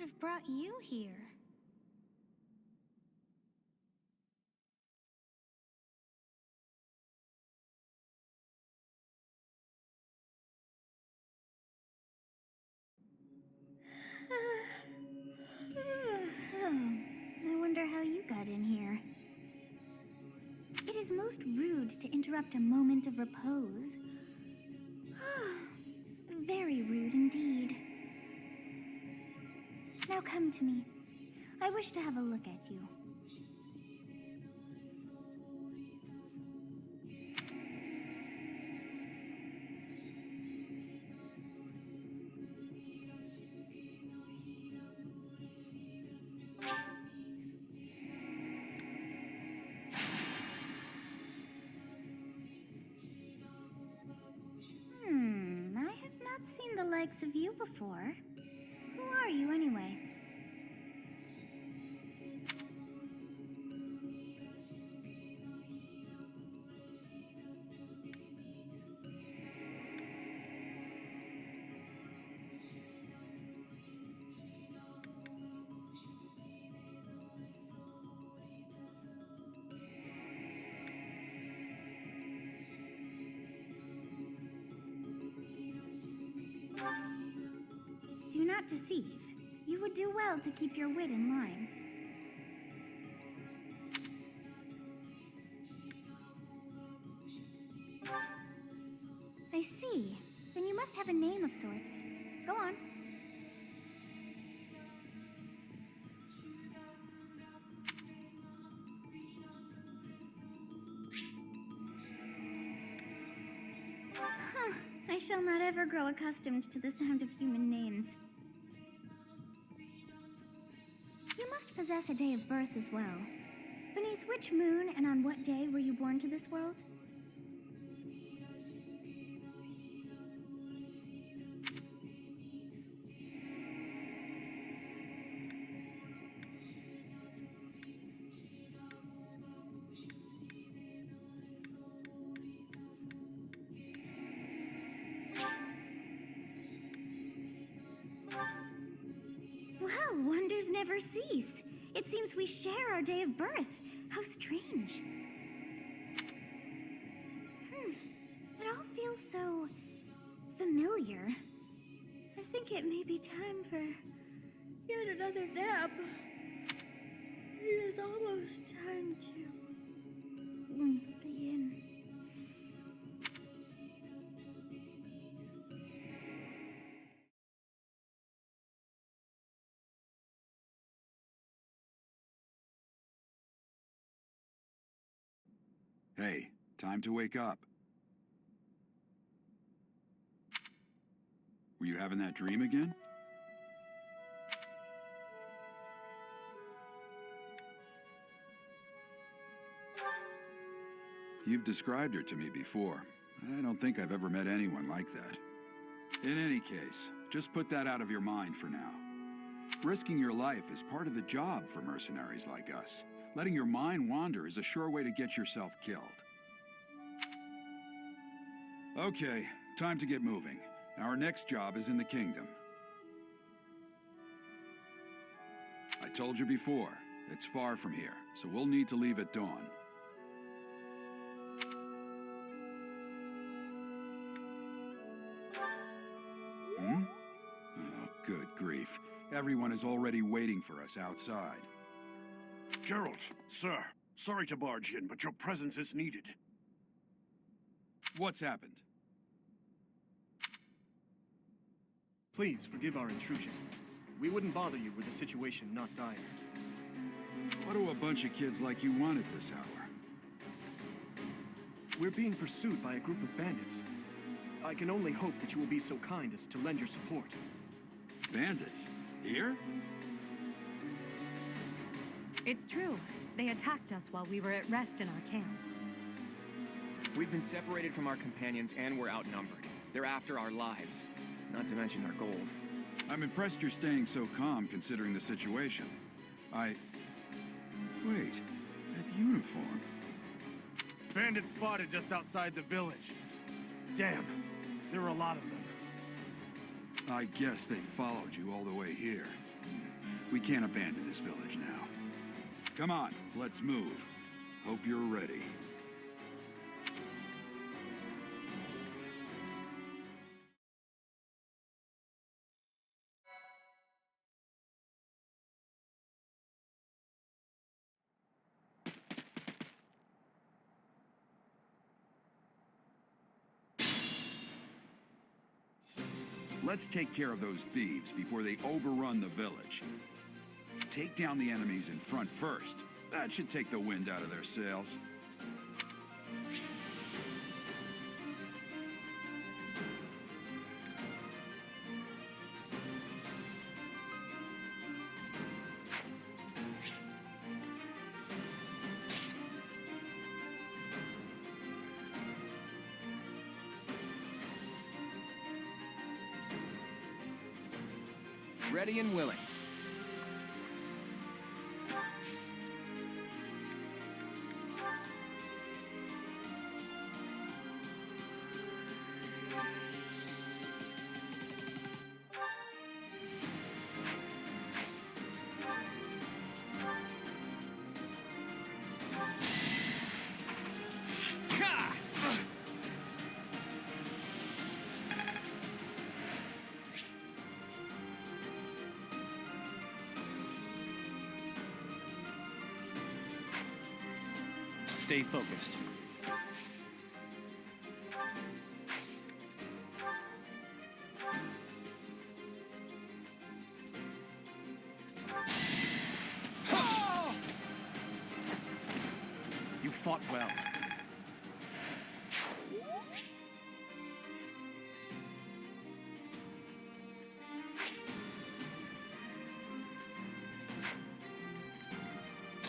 have brought you here? I wonder how you got in here. It is most rude to interrupt a moment of repose. Very rude indeed. Now come to me. I wish to have a look at you. I have not seen the likes of you before. Who are you anyway? Do not deceive. You would do well to keep your wit in line. I see. Then you must have a name of sorts. Go on. I shall not ever grow accustomed to the sound of human names. You must possess a day of birth as well. Beneath which moon and on what day were you born to this world? Well, wonders never cease. It seems we share our day of birth. How strange. It all feels so familiar. I think it may be time for yet another nap. It is almost time to begin. Hey, time to wake up. Were you having that dream again? You've described her to me before. I don't think I've ever met anyone like that. In any case, just put that out of your mind for now. Risking your life is part of the job for mercenaries like us. Letting your mind wander is a sure way to get yourself killed. Okay, time to get moving. Our next job is in the kingdom. I told you before, it's far from here, so we'll need to leave at dawn. Oh, good grief. Everyone is already waiting for us outside. Gerald, sir, sorry to barge in, but your presence is needed. What's happened? Please forgive our intrusion. We wouldn't bother you were the situation not dire. What do a bunch of kids like you want at this hour? We're being pursued by a group of bandits. I can only hope that you will be so kind as to lend your support. Bandits? Here? It's true. They attacked us while we were at rest in our camp. We've been separated from our companions and we're outnumbered. They're after our lives, not to mention our gold. I'm impressed you're staying so calm considering the situation. Wait, that uniform. Bandits spotted just outside the village. Damn, there were a lot of them. I guess they followed you all the way here. We can't abandon this village now. Come on, let's move. Hope you're ready. Let's take care of those thieves before they overrun the village. Take down the enemies in front first. That should take the wind out of their sails. Ready and willing. Stay focused. You fought well.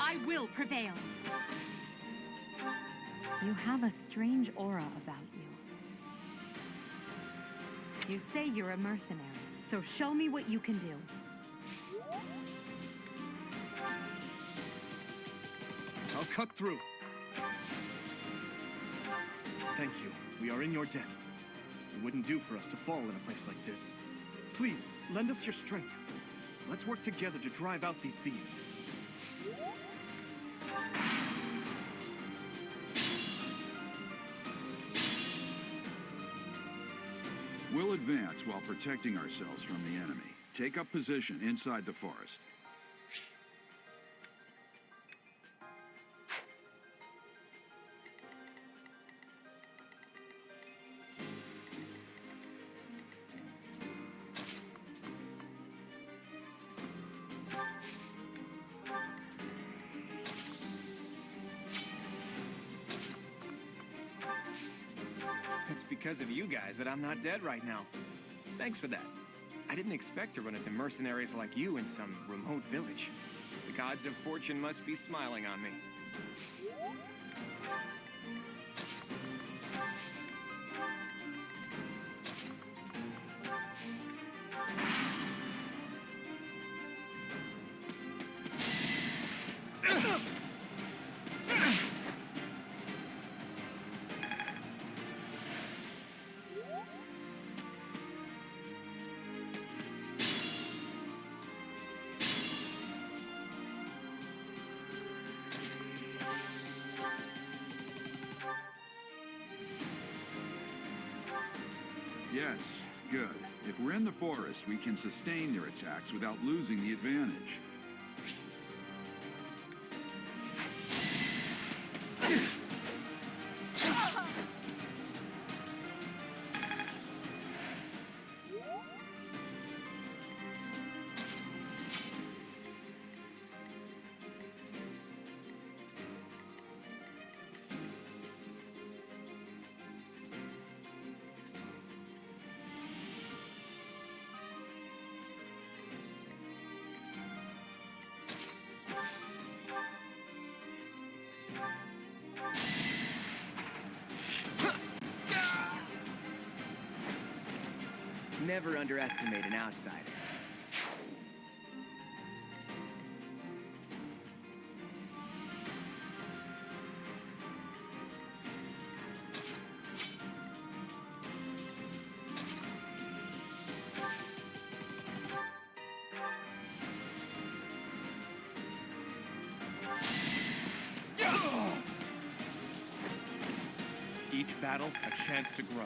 I will prevail. You have a strange aura about you. You say you're a mercenary, so show me what you can do. I'll cut through. Thank you. We are in your debt. It wouldn't do for us to fall in a place like this. Please, lend us your strength. Let's work together to drive out these thieves. We'll advance while protecting ourselves from the enemy. Take up position inside the forest. It's because of you guys that I'm not dead right now. Thanks for that. I didn't expect to run into mercenaries like you in some remote village. The gods of fortune must be smiling on me. Yes, good. If we're in the forest, we can sustain their attacks without losing the advantage. Never underestimate an outsider. each battle a chance to grow.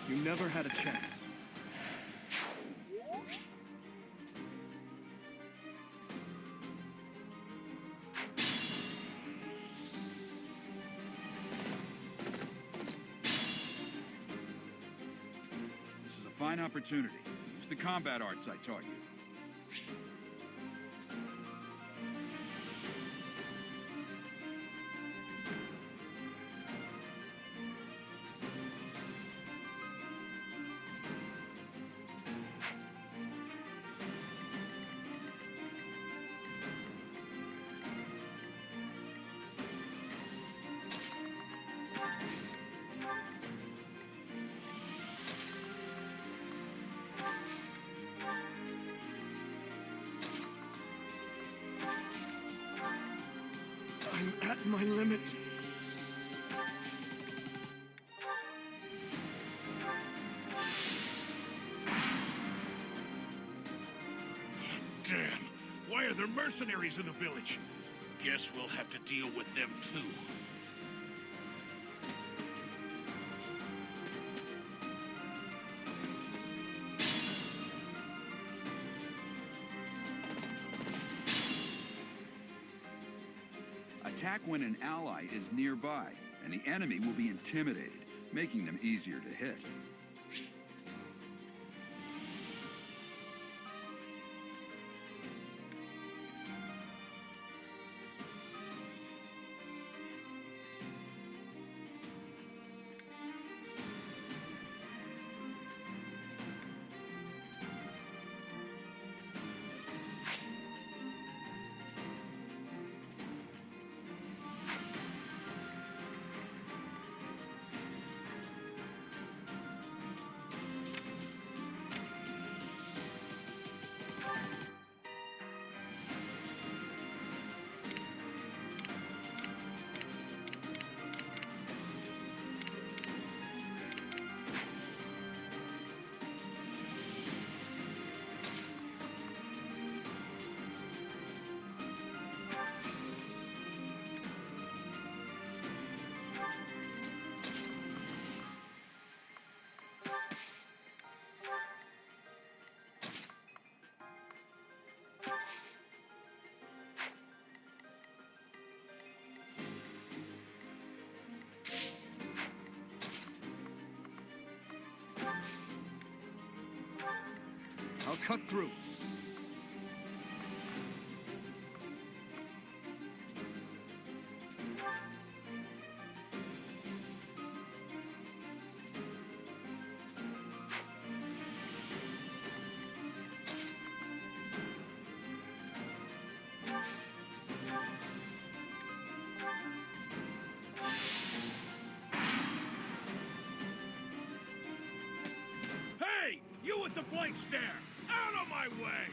You never had a chance. This is a fine opportunity. Use the combat arts I taught you. I'm at my limit. Damn. Why are there mercenaries in the village? Guess we'll have to deal with them too. Attack when an ally is nearby, and the enemy will be intimidated, making them easier to hit. I'll cut through. Hey! You with the flank stare! Out of my way!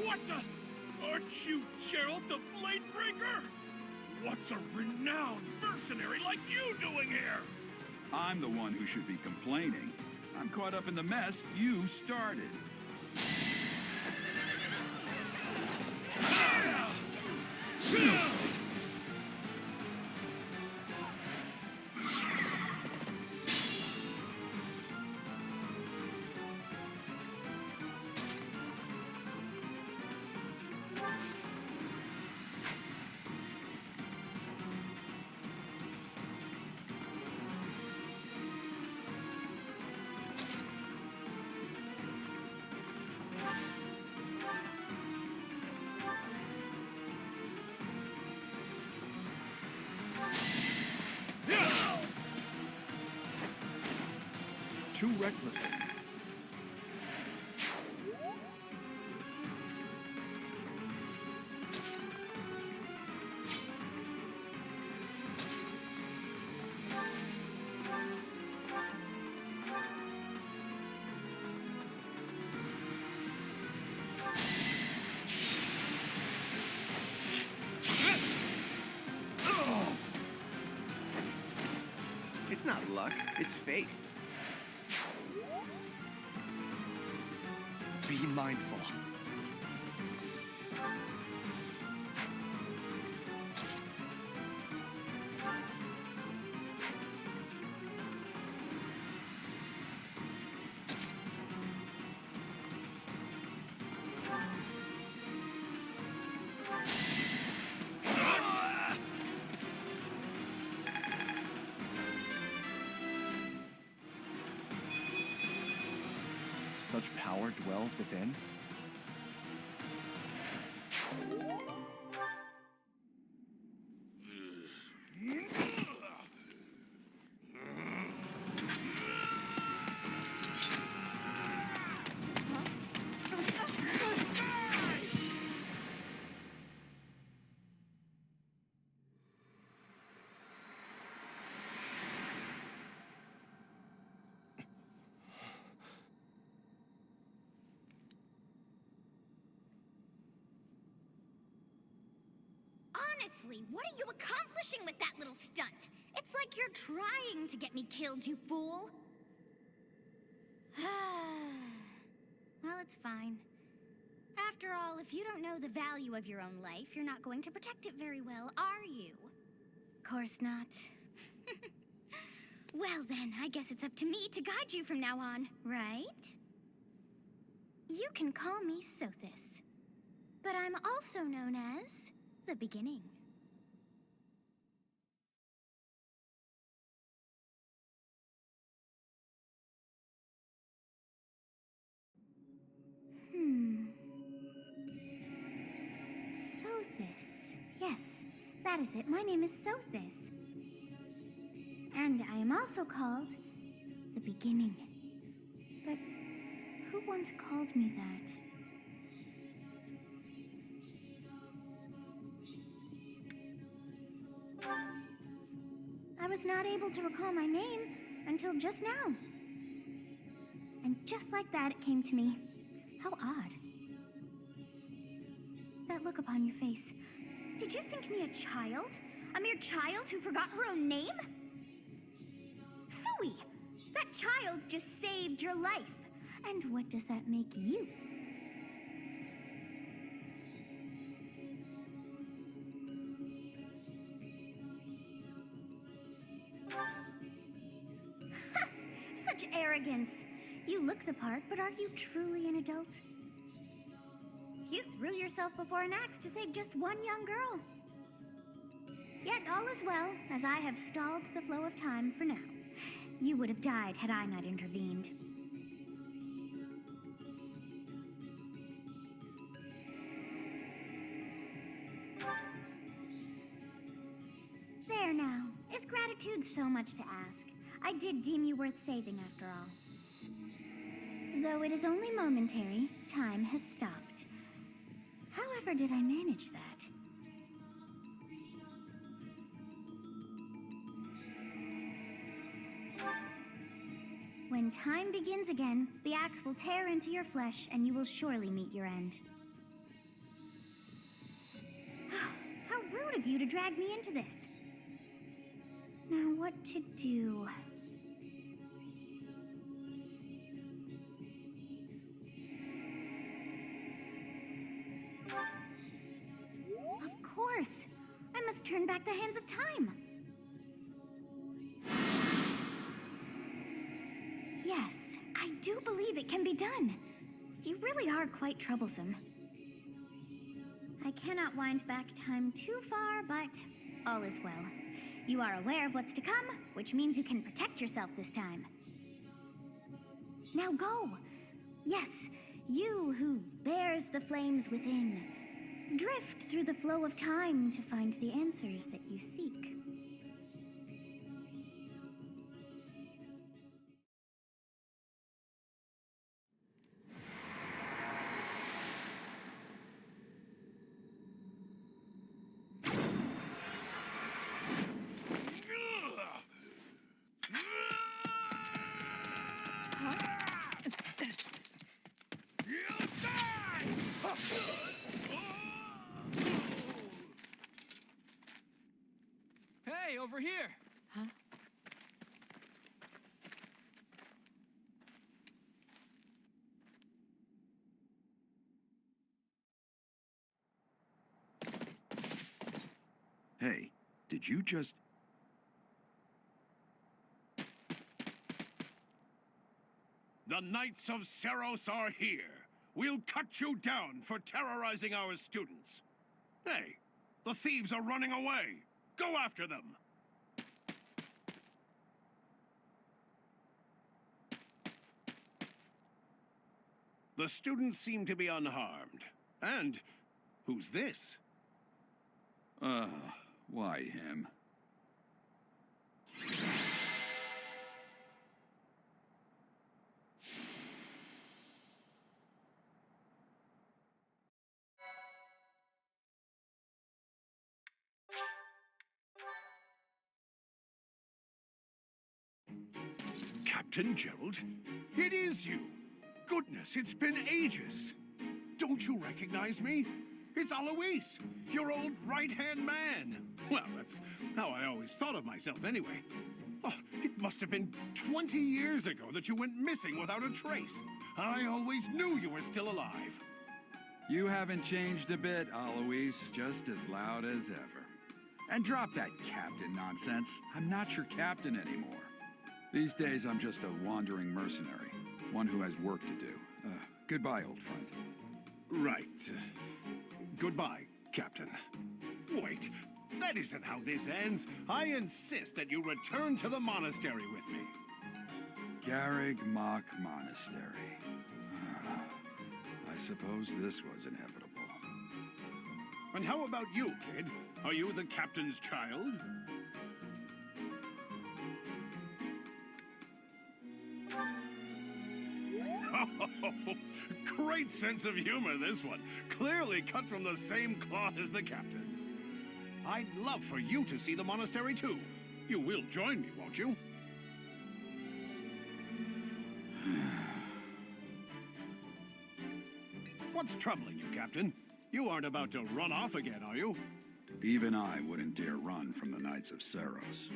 What the? Aren't you Gerald the Bladebreaker? What's a renowned mercenary like you doing here? I'm the one who should be complaining. I'm caught up in the mess you started. too reckless. It's not luck, it's fate. Be mindful. Such power dwells within? Honestly, what are you accomplishing with that little stunt? It's like you're trying to get me killed, you fool. Well, it's fine. After all, if you don't know the value of your own life, you're not going to protect it very well, are you? Course not. Well then, I guess it's up to me to guide you from now on, right? You can call me Sothis, but I'm also known as the Beginning. Sothis. Yes, that is it. My name is Sothis. And I am also called the Beginning. But who once called me that? I was not able to recall my name until just now. And just like that, it came to me. How odd. That look upon your face. Did you think me a child? A mere child who forgot her own name? Phooey! That child just saved your life. And what does that make you? Such arrogance. You look the part, but are you truly an adult? You threw yourself before an axe to save just one young girl. Yet all is well, as I have stalled the flow of time for now. You would have died had I not intervened. There now. Is gratitude so much to ask? I did deem you worth saving after all. Though it is only momentary, time has stopped. However did I manage that? When time begins again, the axe will tear into your flesh and you will surely meet your end. How rude of you to drag me into this. Now what to do? Of course! I must turn back the hands of time! Yes, I do believe it can be done. You really are quite troublesome. I cannot wind back time too far, but all is well. You are aware of what's to come, which means you can protect yourself this time. Now go! Yes, you who bears the flames within. Drift through the flow of time to find the answers that you seek. Hey, over here! Huh? Hey, did you just... The Knights of Seros are here. We'll cut you down for terrorizing our students. Hey, the thieves are running away. Go after them. The students seem to be unharmed. And who's this? Why him? Captain Gerald? It is you! Goodness, it's been ages! Don't you recognize me? It's Alois, your old right-hand man. Well, that's how I always thought of myself anyway. Oh, it must have been 20 years ago that you went missing without a trace. I always knew you were still alive. You haven't changed a bit, Alois. Just as loud as ever. And drop that captain nonsense. I'm not your captain anymore. These days, I'm just a wandering mercenary. One who has work to do. Goodbye, old friend. Right. Goodbye, Captain. Wait, that isn't how this ends. I insist that you return to the monastery with me. Garreg Mach Monastery. I suppose this was inevitable. And how about you, kid? Are you the captain's child? Great sense of humor, this one. Clearly cut from the same cloth as the captain. I'd love for you to see the monastery, too. You will join me, won't you? What's troubling you, Captain? You aren't about to run off again, are you? Even I wouldn't dare run from the Knights of Seros.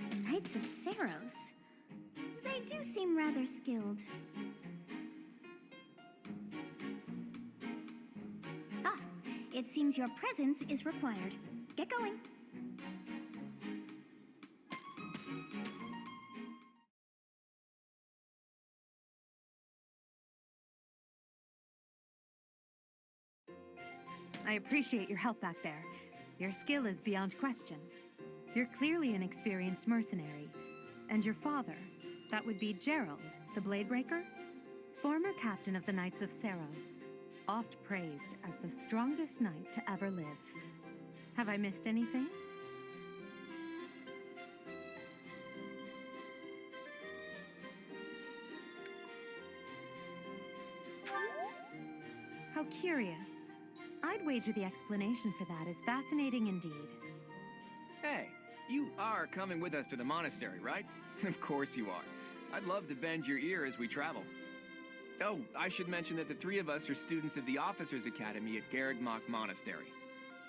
The Knights of Seros? They do seem rather skilled. Ah, it seems your presence is required. Get going. I appreciate your help back there. Your skill is beyond question. You're clearly an experienced mercenary. And your father, that would be Gerald, the Bladebreaker? Former captain of the Knights of Seros, oft praised as the strongest knight to ever live. Have I missed anything? How curious. I'd wager the explanation for that is fascinating indeed. Hey, you are coming with us to the monastery, right? Of course you are. I'd love to bend your ear as we travel. Oh, I should mention that the three of us are students of the Officers' Academy at Garreg Mach Monastery.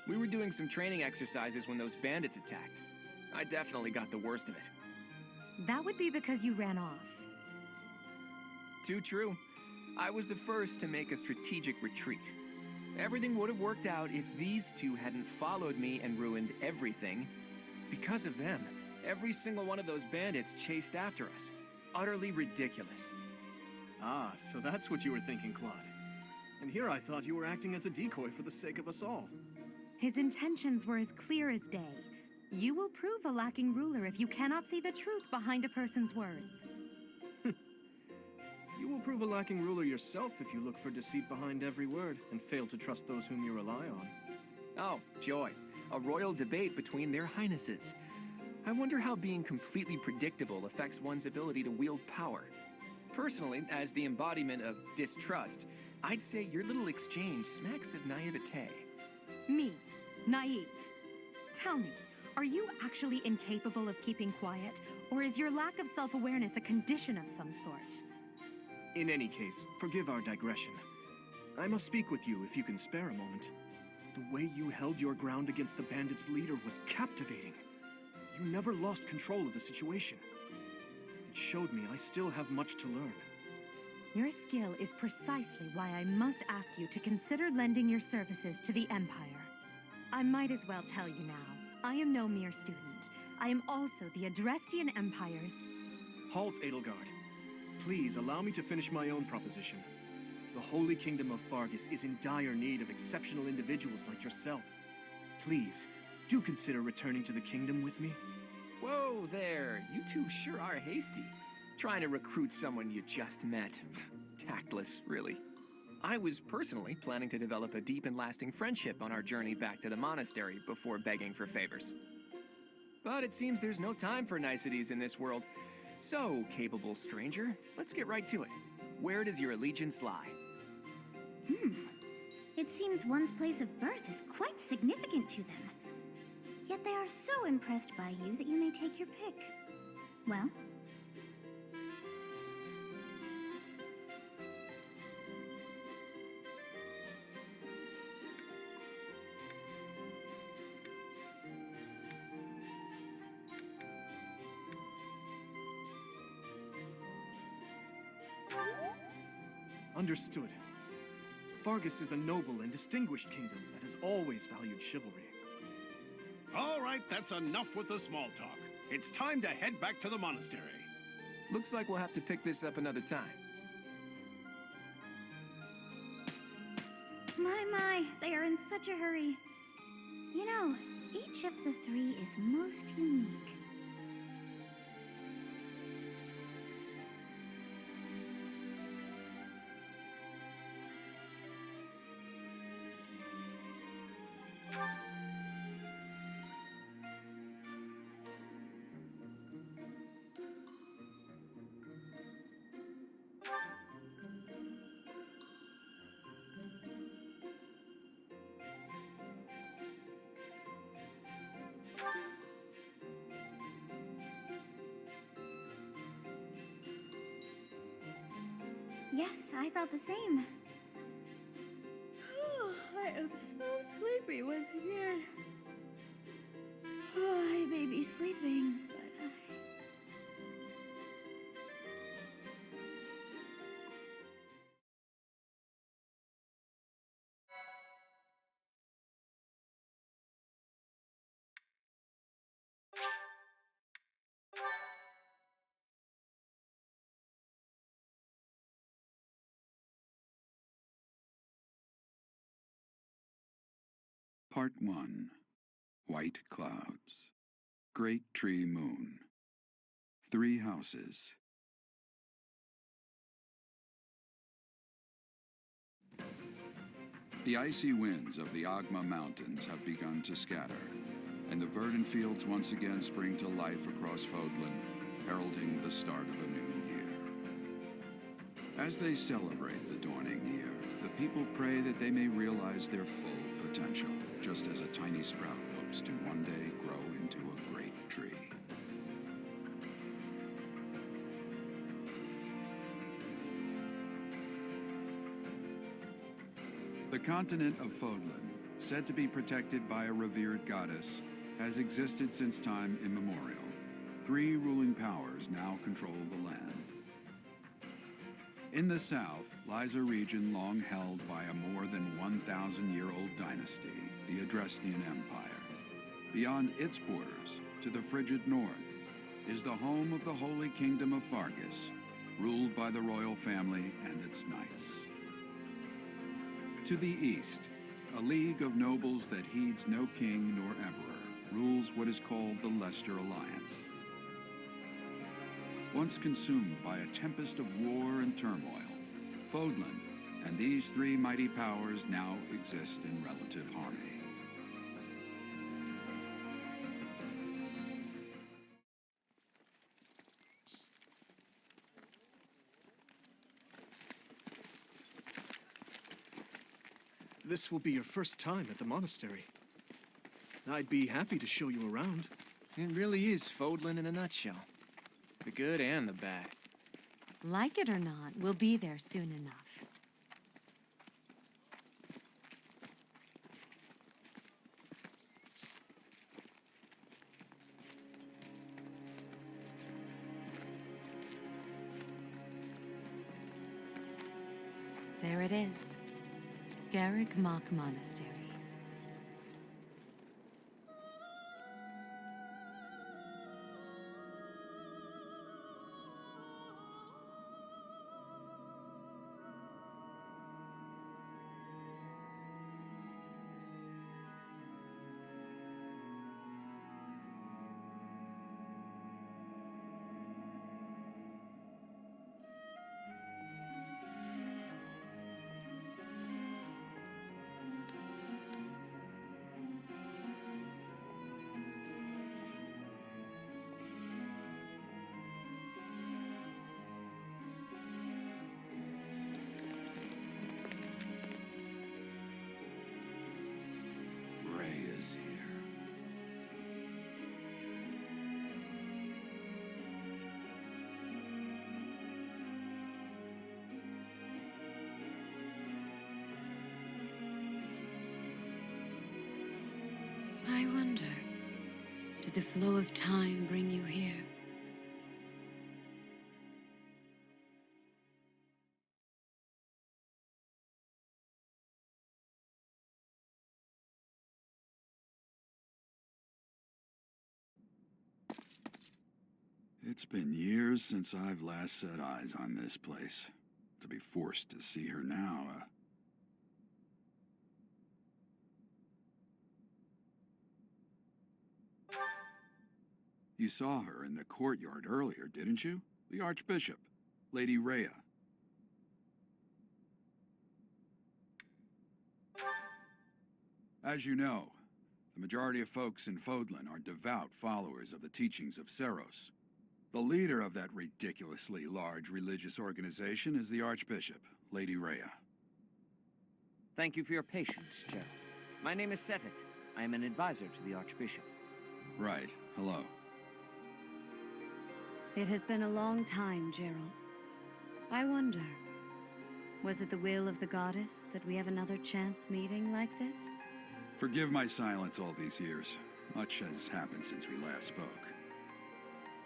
We were doing some training exercises when those bandits attacked. I definitely got the worst of it. That would be because you ran off. Too true. I was the first to make a strategic retreat. Everything would have worked out if these two hadn't followed me and ruined everything. Because of them, every single one of those bandits chased after us. Utterly ridiculous. Ah, so that's what you were thinking, Claude. And here I thought you were acting as a decoy for the sake of us all. His intentions were as clear as day. You will prove a lacking ruler if you cannot see the truth behind a person's words. You will prove a lacking ruler yourself if you look for deceit behind every word and fail to trust those whom you rely on. Oh, joy. A royal debate between their highnesses. I wonder how being completely predictable affects one's ability to wield power. Personally, as the embodiment of distrust, I'd say your little exchange smacks of naivete. Me, naive. Tell me, are you actually incapable of keeping quiet, or is your lack of self-awareness a condition of some sort? In any case, forgive our digression. I must speak with you if you can spare a moment. The way you held your ground against the bandits' leader was captivating. You never lost control of the situation. It showed me I still have much to learn. Your skill is precisely why I must ask you to consider lending your services to the Empire. I might as well tell you now, I am no mere student. I am also the Adrestian Empire's... Halt, Edelgard. Please allow me to finish my own proposition. The Holy Kingdom of Fargus is in dire need of exceptional individuals like yourself. Please, do consider returning to the kingdom with me. Whoa there, you two sure are hasty. Trying to recruit someone you just met. Tactless, really. I was personally planning to develop a deep and lasting friendship on our journey back to the monastery before begging for favors. But it seems there's no time for niceties in this world. So, capable stranger, let's get right to it. Where does your allegiance lie? It seems one's place of birth is quite significant to them. Yet they are so impressed by you that you may take your pick. Well? Understood. Fargus is a noble and distinguished kingdom that has always valued chivalry. All right, that's enough with the small talk. It's time to head back to the monastery. Looks like we'll have to pick this up another time. My, they are in such a hurry. You know, each of the three is most unique. Yes, I thought the same. I am so sleepy once again. I may be sleeping, but Part 1. White Clouds. Great Tree Moon. 3 houses. The icy winds of the Agma Mountains have begun to scatter, and the verdant fields once again spring to life across Fodlan, heralding the start of a new year. As they celebrate the dawning year, the people pray that they may realize their full potential, just as a tiny sprout hopes to one day grow into a great tree. The continent of Fodlan, said to be protected by a revered goddess, has existed since time immemorial. 3 ruling powers now control the land. In the south lies a region long held by a more than 1,000-year-old dynasty, the Adrestian Empire. Beyond its borders, to the frigid north, is the home of the Holy Kingdom of Fargus, ruled by the royal family and its knights. To the east, a league of nobles that heeds no king nor emperor rules what is called the Leicester Alliance. Once consumed by a tempest of war and turmoil, Fodlan and these 3 mighty powers now exist in relative harmony. This will be your first time at the monastery. I'd be happy to show you around. It really is Fodlan in a nutshell. The good and the bad. Like it or not, we'll be there soon enough. it is. Garrick Mock Monastery. Ray is here. I wonder, did the flow of time bring you here? It's been years since I've last set eyes on this place. To be forced to see her now, You saw her in the courtyard earlier, didn't you? The Archbishop, Lady Rhea. As you know, the majority of folks in Fodlan are devout followers of the teachings of Seros. The leader of that ridiculously large religious organization is the Archbishop, Lady Rhea. Thank you for your patience, Gerald. My name is Seteth. I am an advisor to the Archbishop. Right. Hello. It has been a long time, Gerald. I wonder, was it the will of the goddess that we have another chance meeting like this? Forgive my silence all these years. Much has happened since we last spoke.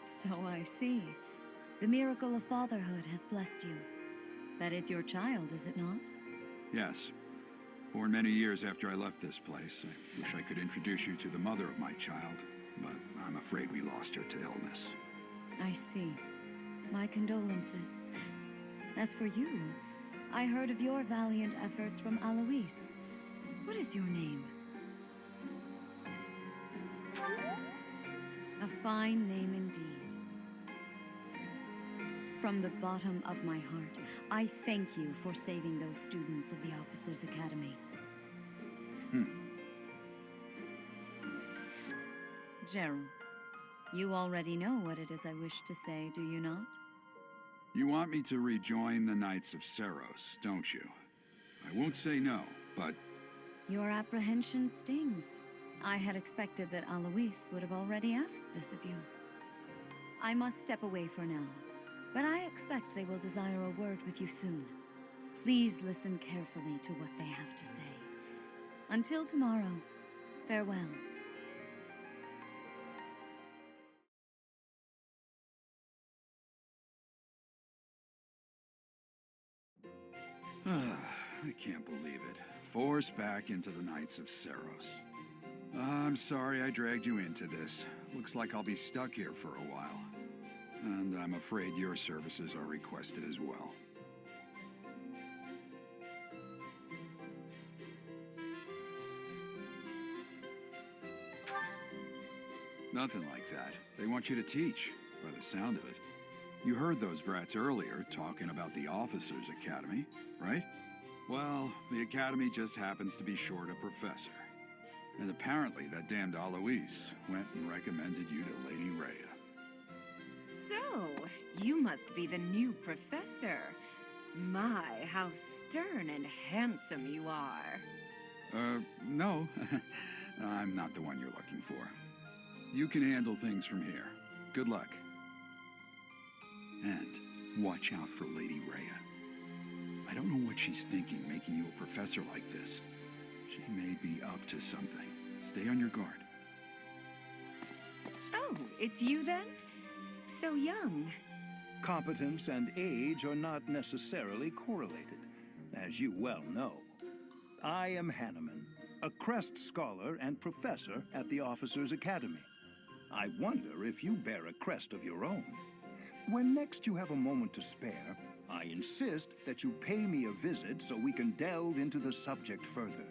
So I see. The miracle of fatherhood has blessed you. That is your child, is it not? Yes. Born many years after I left this place. I wish I could introduce you to the mother of my child, but I'm afraid we lost her to illness. I see. My condolences. As for you, I heard of your valiant efforts from Alois. What is your name? A fine name indeed. From the bottom of my heart, I thank you for saving those students of the Officers' Academy. Gerald, you already know what it is I wish to say, do you not? You want me to rejoin the Knights of Seros, don't you? I won't say no, but... Your apprehension stings. I had expected that Alois would have already asked this of you. I must step away for now, but I expect they will desire a word with you soon. Please listen carefully to what they have to say. Until tomorrow, farewell. I can't believe it. Forced back into the Knights of Seros. I'm sorry I dragged you into this. Looks like I'll be stuck here for a while. And I'm afraid your services are requested as well. Nothing like that. They want you to teach, by the sound of it. You heard those brats earlier talking about the Officers' Academy, right? Well, the Academy just happens to be short a professor. And apparently that damned Alois went and recommended you to Lady Rhea. So, you must be the new professor. My, how stern and handsome you are. No. I'm not the one you're looking for. You can handle things from here. Good luck. And watch out for Lady Rhea. I don't know what she's thinking making you a professor like this. She may be up to something. Stay on your guard. Oh, it's you then? So young. Competence and age are not necessarily correlated. as you well know. I am Hanneman, a Crest Scholar and Professor at the Officers' Academy. I wonder if you bear a crest of your own. When next you have a moment to spare, I insist that you pay me a visit so we can delve into the subject further.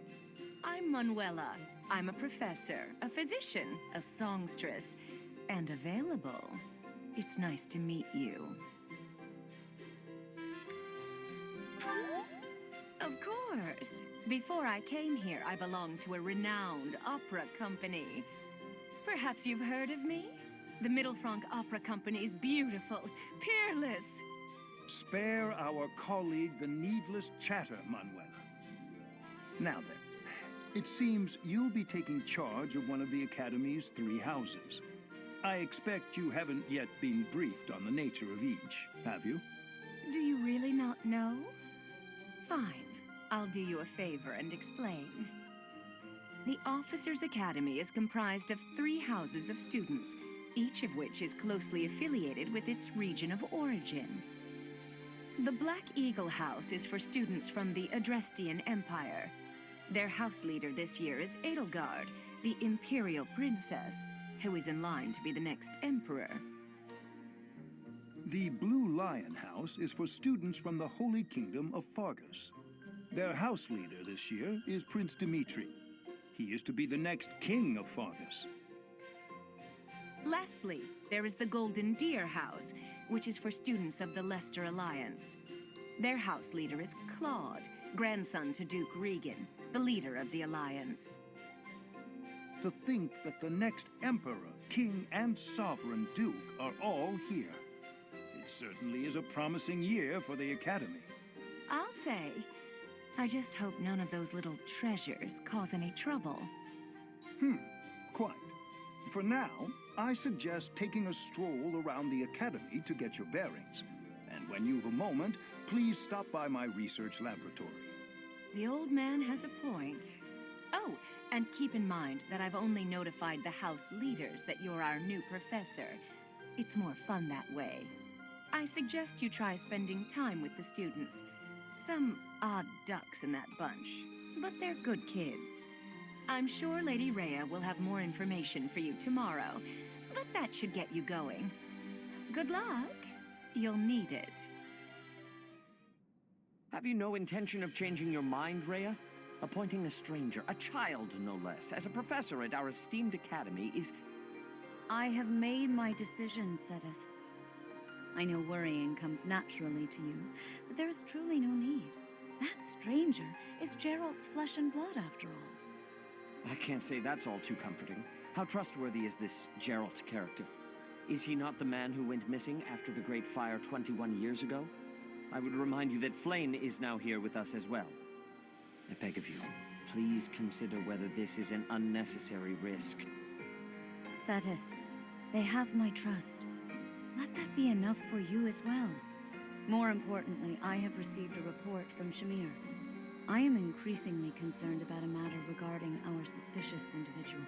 I'm Manuela. I'm a professor, a physician, a songstress, and available. It's nice to meet you. Of course. Before I came here, I belonged to a renowned opera company. Perhaps you've heard of me? The Middlefranc Opera Company's beautiful, peerless. Spare our colleague the needless chatter, Manuela. Now then, it seems you'll be taking charge of one of the Academy's 3 houses. I expect you haven't yet been briefed on the nature of each, have you? Do you really not know? Fine. I'll do you a favor and explain. The Officers' Academy is comprised of 3 houses of students, each of which is closely affiliated with its region of origin. The Black Eagle House is for students from the Adrestian Empire. Their house leader this year is Edelgard, the Imperial Princess, who is in line to be the next Emperor. The Blue Lion House is for students from the Holy Kingdom of Fargus. Their house leader this year is Prince Dimitri. He is to be the next king of Fargus. Lastly, there is the Golden Deer House, which is for students of the Leicester Alliance. Their house leader is Claude, grandson to Duke Regan, the leader of the Alliance. To think that the next Emperor, King, and Sovereign Duke are all here. It certainly is a promising year for the Academy. I'll say. I just hope none of those little treasures cause any trouble. Quite. For now, I suggest taking a stroll around the Academy to get your bearings. And when you've a moment, please stop by my research laboratory. The old man has a point. Oh, and keep in mind that I've only notified the house leaders that you're our new professor. It's more fun that way. I suggest you try spending time with the students. Some odd ducks in that bunch, but they're good kids. I'm sure Lady Rhea will have more information for you tomorrow, but that should get you going. Good luck. You'll need it. Have you no intention of changing your mind, Rhea? Appointing a stranger, a child no less, as a professor at our esteemed academy is... I have made my decision, Sedith. I know worrying comes naturally to you, but there is truly no need. That stranger is Gerald's flesh and blood, after all. I can't say that's all too comforting. How trustworthy is this Gerald character? Is he not the man who went missing after the Great Fire 21 years ago? I would remind you that Flayn is now here with us as well. I beg of you, please consider whether this is an unnecessary risk. Sedith, they have my trust. Let that be enough for you as well. More importantly, I have received a report from Shamir. I am increasingly concerned about a matter regarding our suspicious individual.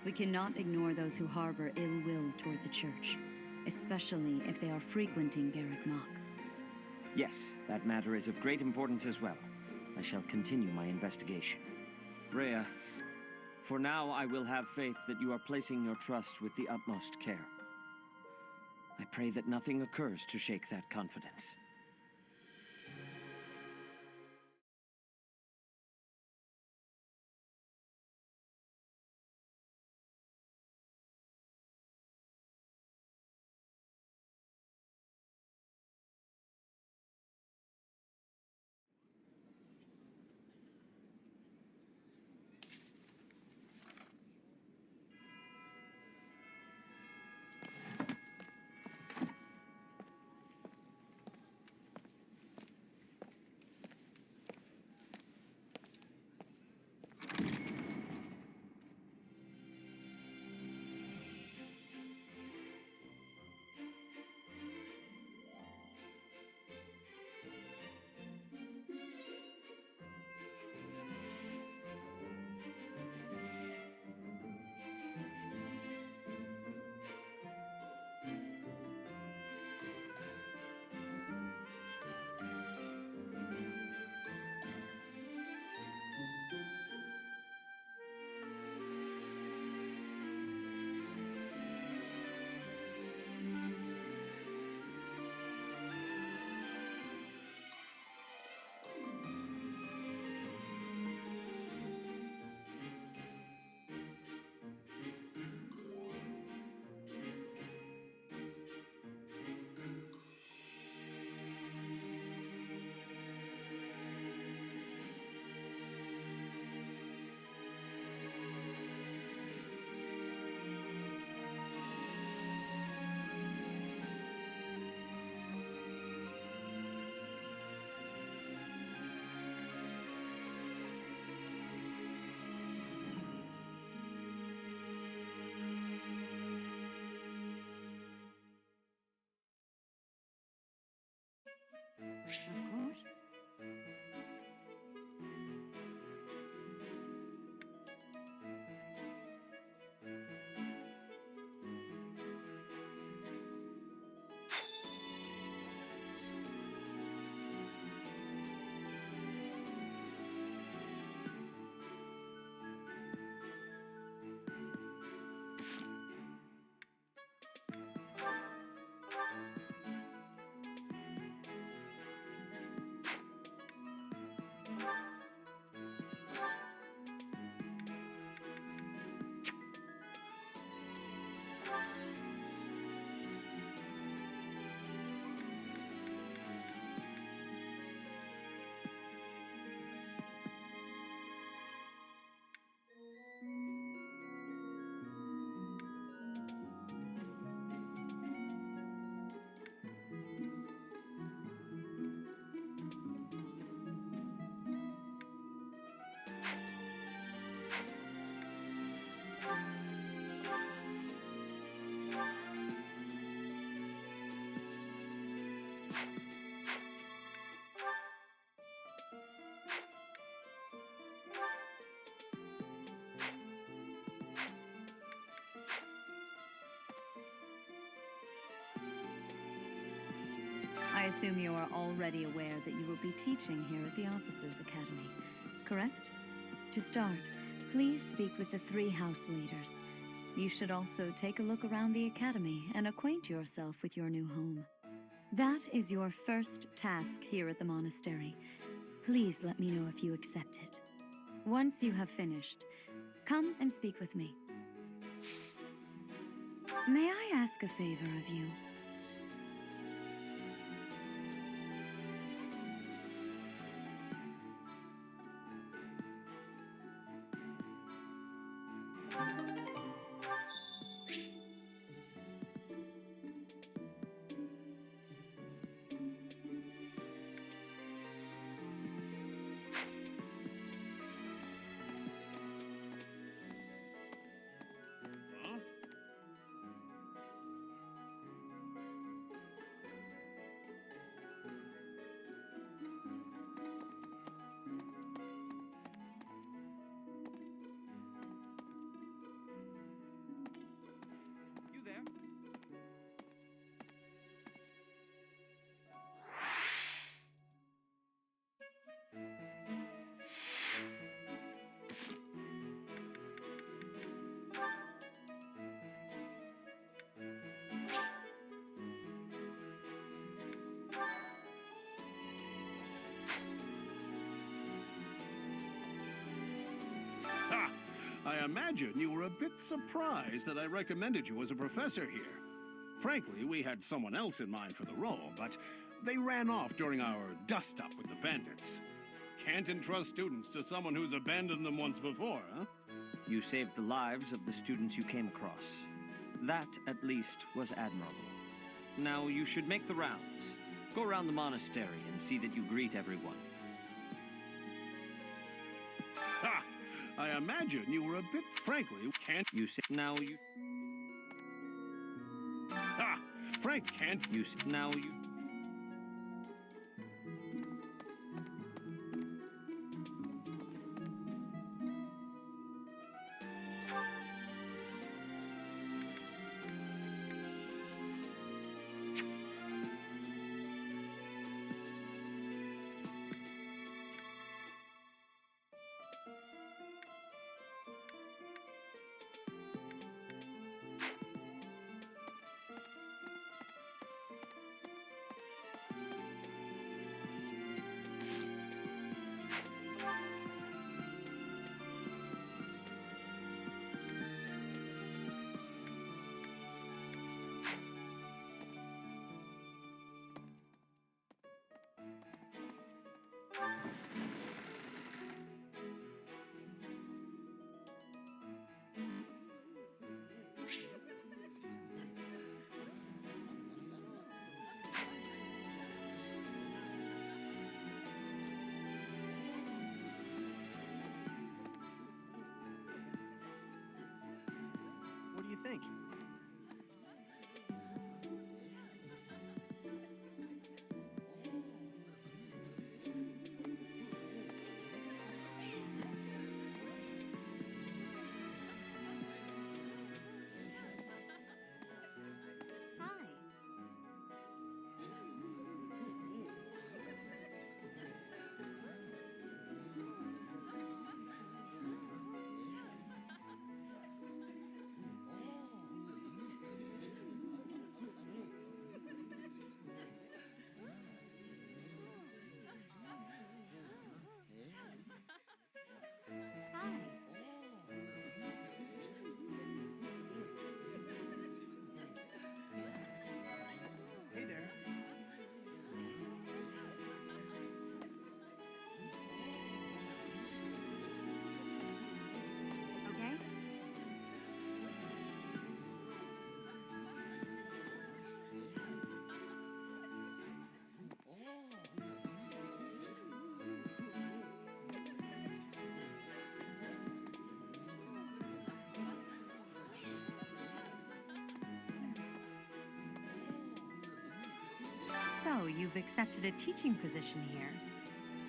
We cannot ignore those who harbor ill will toward the Church, especially if they are frequenting Garrick Mach. Yes, that matter is of great importance as well. I shall continue my investigation. Rhea, for now I will have faith that you are placing your trust with the utmost care. I pray that nothing occurs to shake that confidence. Of course. I assume you are already aware that you will be teaching here at the Officers' Academy, correct? To start, please speak with the 3 house leaders. You should also take a look around the Academy and acquaint yourself with your new home. That is your first task here at the monastery. Please let me know if you accept it. Once you have finished, come and speak with me. May I ask a favor of you? You there? Ha! I imagine you were a bit surprised that I recommended you as a professor here. Frankly, we had someone else in mind for the role, but they ran off during our dust-up with the bandits. Can't entrust students to someone who's abandoned them once before, huh? You saved the lives of the students you came across. That, at least, was admirable. Now you should make the rounds. Go around the monastery and see that you greet everyone. Ha! I imagine you were a bit... Frankly, can't... You say... Now you... Ha! Frank can't... You say... Now you... What do you think? So, you've accepted a teaching position here.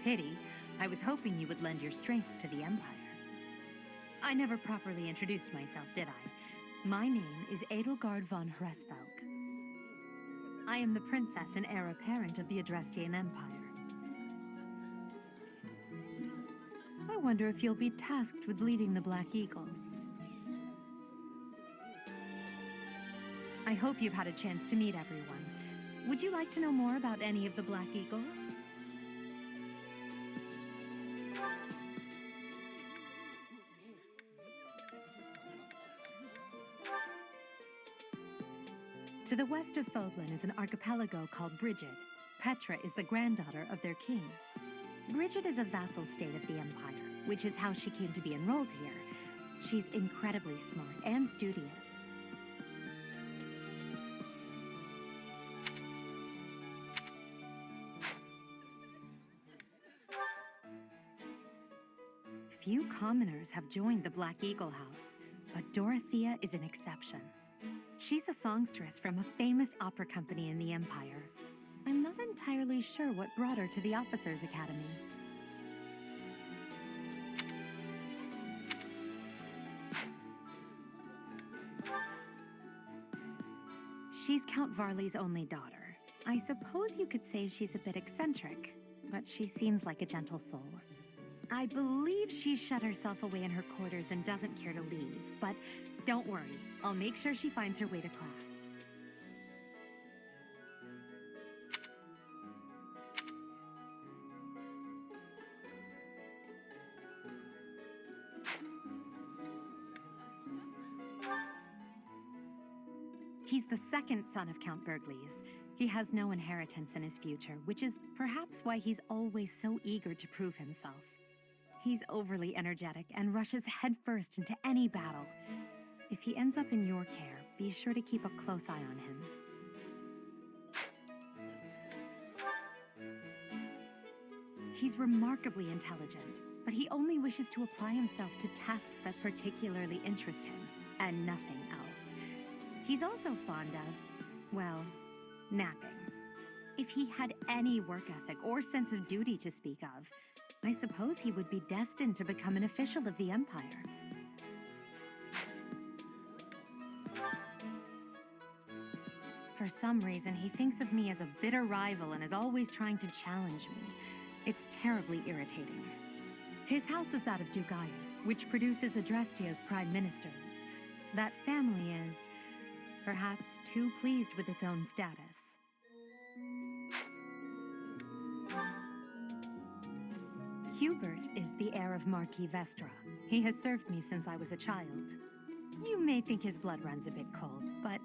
Pity. I was hoping you would lend your strength to the Empire. I never properly introduced myself, did I? My name is Edelgard von Hresvelg. I am the princess and heir apparent of the Adrestian Empire. I wonder if you'll be tasked with leading the Black Eagles. I hope you've had a chance to meet everyone. Would you like to know more about any of the Black Eagles? To the west of Fodlan is an archipelago called Brigid. Petra is the granddaughter of their king. Brigid is a vassal state of the Empire, which is how she came to be enrolled here. She's incredibly smart and studious. Few commoners have joined the Black Eagle House, but Dorothea is an exception. She's a songstress from a famous opera company in the Empire. I'm not entirely sure what brought her to the Officers' Academy. She's Count Varley's only daughter. I suppose you could say she's a bit eccentric, but she seems like a gentle soul. I believe she shut herself away in her quarters and doesn't care to leave, but don't worry, I'll make sure she finds her way to class. He's the second son of Count Bergliez. He has no inheritance in his future, which is perhaps why he's always so eager to prove himself. He's overly energetic and rushes headfirst into any battle. If he ends up in your care, be sure to keep a close eye on him. He's remarkably intelligent, but he only wishes to apply himself to tasks that particularly interest him, and nothing else. He's also fond of, well, napping. If he had any work ethic or sense of duty to speak of, I suppose he would be destined to become an official of the Empire. For some reason, he thinks of me as a bitter rival and is always trying to challenge me. It's terribly irritating. His house is that of Dugaia, which produces Adrestia's prime ministers. That family is, perhaps, too pleased with its own status. Hubert is the heir of Marquis Vestra. He has served me since I was a child. You may think his blood runs a bit cold, but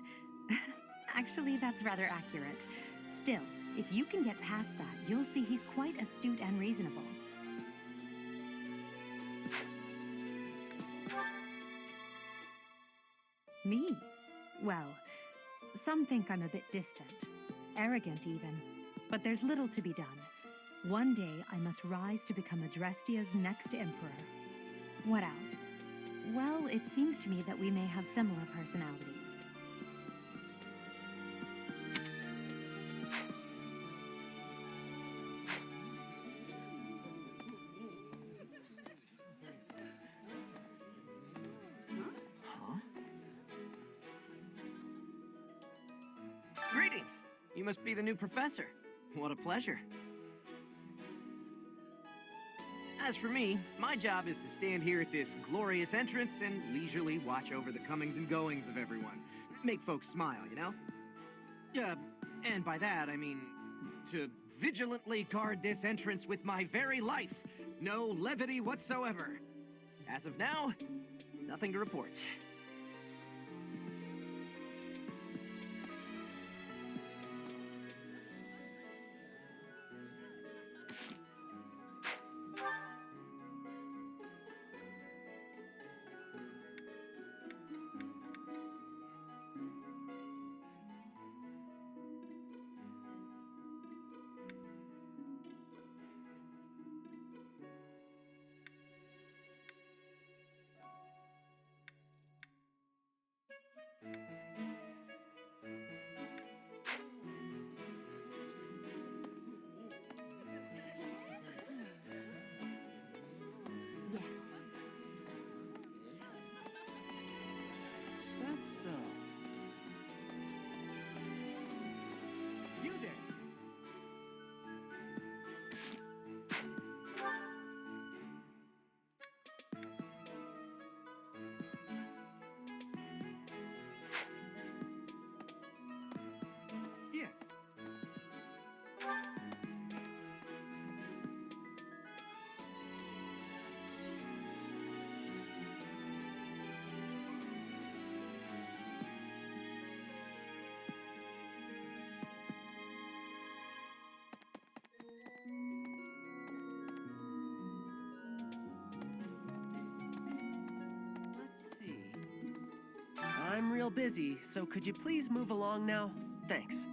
actually that's rather accurate. Still, if you can get past that, you'll see he's quite astute and reasonable. Me? Well, some think I'm a bit distant, arrogant even, but there's little to be done. One day, I must rise to become Adrestia's next emperor. What else? Well, it seems to me that we may have similar personalities. Greetings! You must be the new professor. What a pleasure. As for me, my job is to stand here at this glorious entrance and leisurely watch over the comings and goings of everyone. Make folks smile, you know? And by that, I mean to vigilantly guard this entrance with my very life. No levity whatsoever. As of now, nothing to report. I'm real busy, so could you please move along now? Thanks.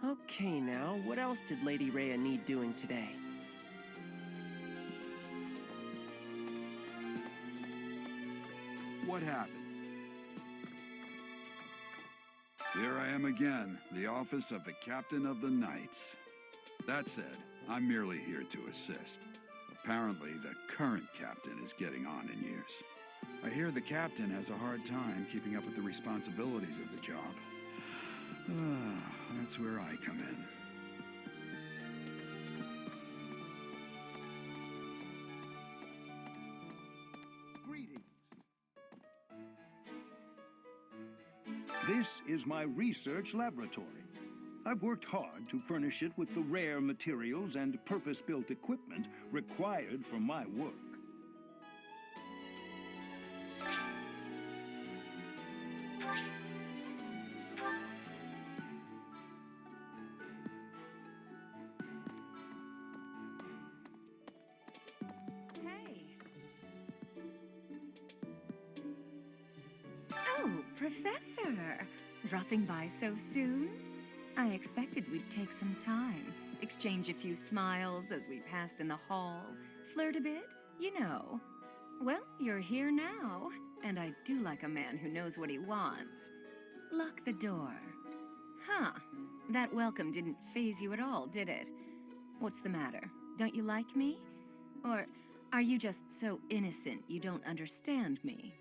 Okay, now, what else did Lady Rhea need doing today? What happened? Here I am again, the office of the Captain of the Knights. That said, I'm merely here to assist. Apparently, the current captain is getting on in years. I hear the captain has a hard time keeping up with the responsibilities of the job. That's where I come in. Greetings. This is my research laboratory. I've worked hard to furnish it with the rare materials and purpose-built equipment required for my work. Hey. Oh, Professor! Dropping by so soon? I expected we'd take some time, exchange a few smiles as we passed in the hall, flirt a bit, you know. Well, you're here now, and I do like a man who knows what he wants. Lock the door. Huh. That welcome didn't faze you at all, did it? What's the matter? Don't you like me? Or are you just so innocent you don't understand me?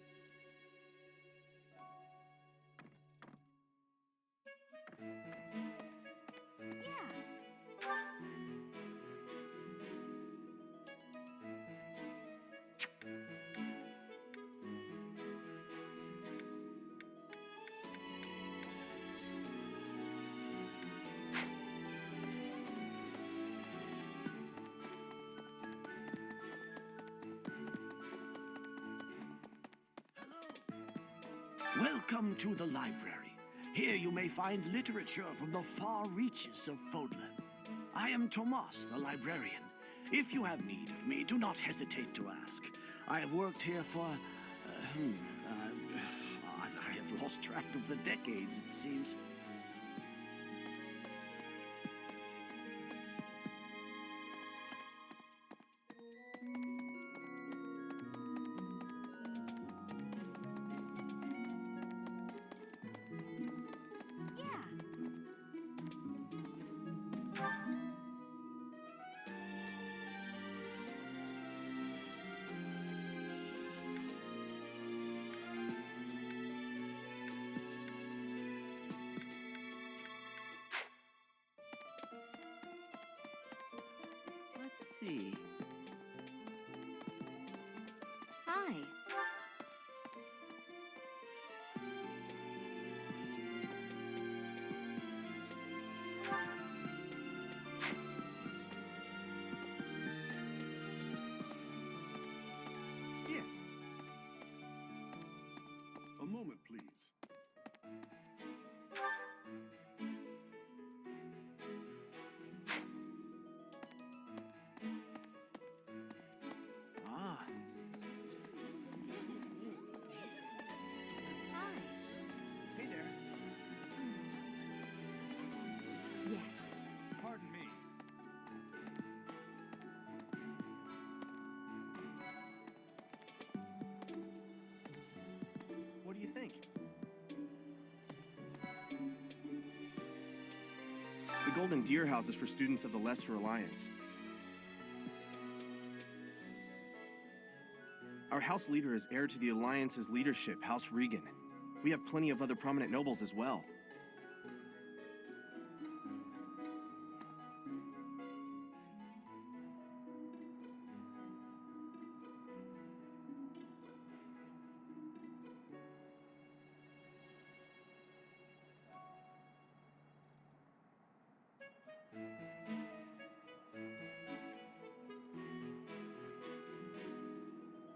Welcome to the library. Here you may find literature from the far reaches of Fodlan. I am Tomas, the librarian. If you have need of me, do not hesitate to ask. I have worked here for... I have lost track of the decades, it seems. Let's see. Hi. Yes. A moment, please. Ah. Hi. Hey there. Yes. Pardon me. What do you think? The Golden Deer House is for students of the Leicester Alliance. Our house leader is heir to the Alliance's leadership, House Regan. We have plenty of other prominent nobles as well.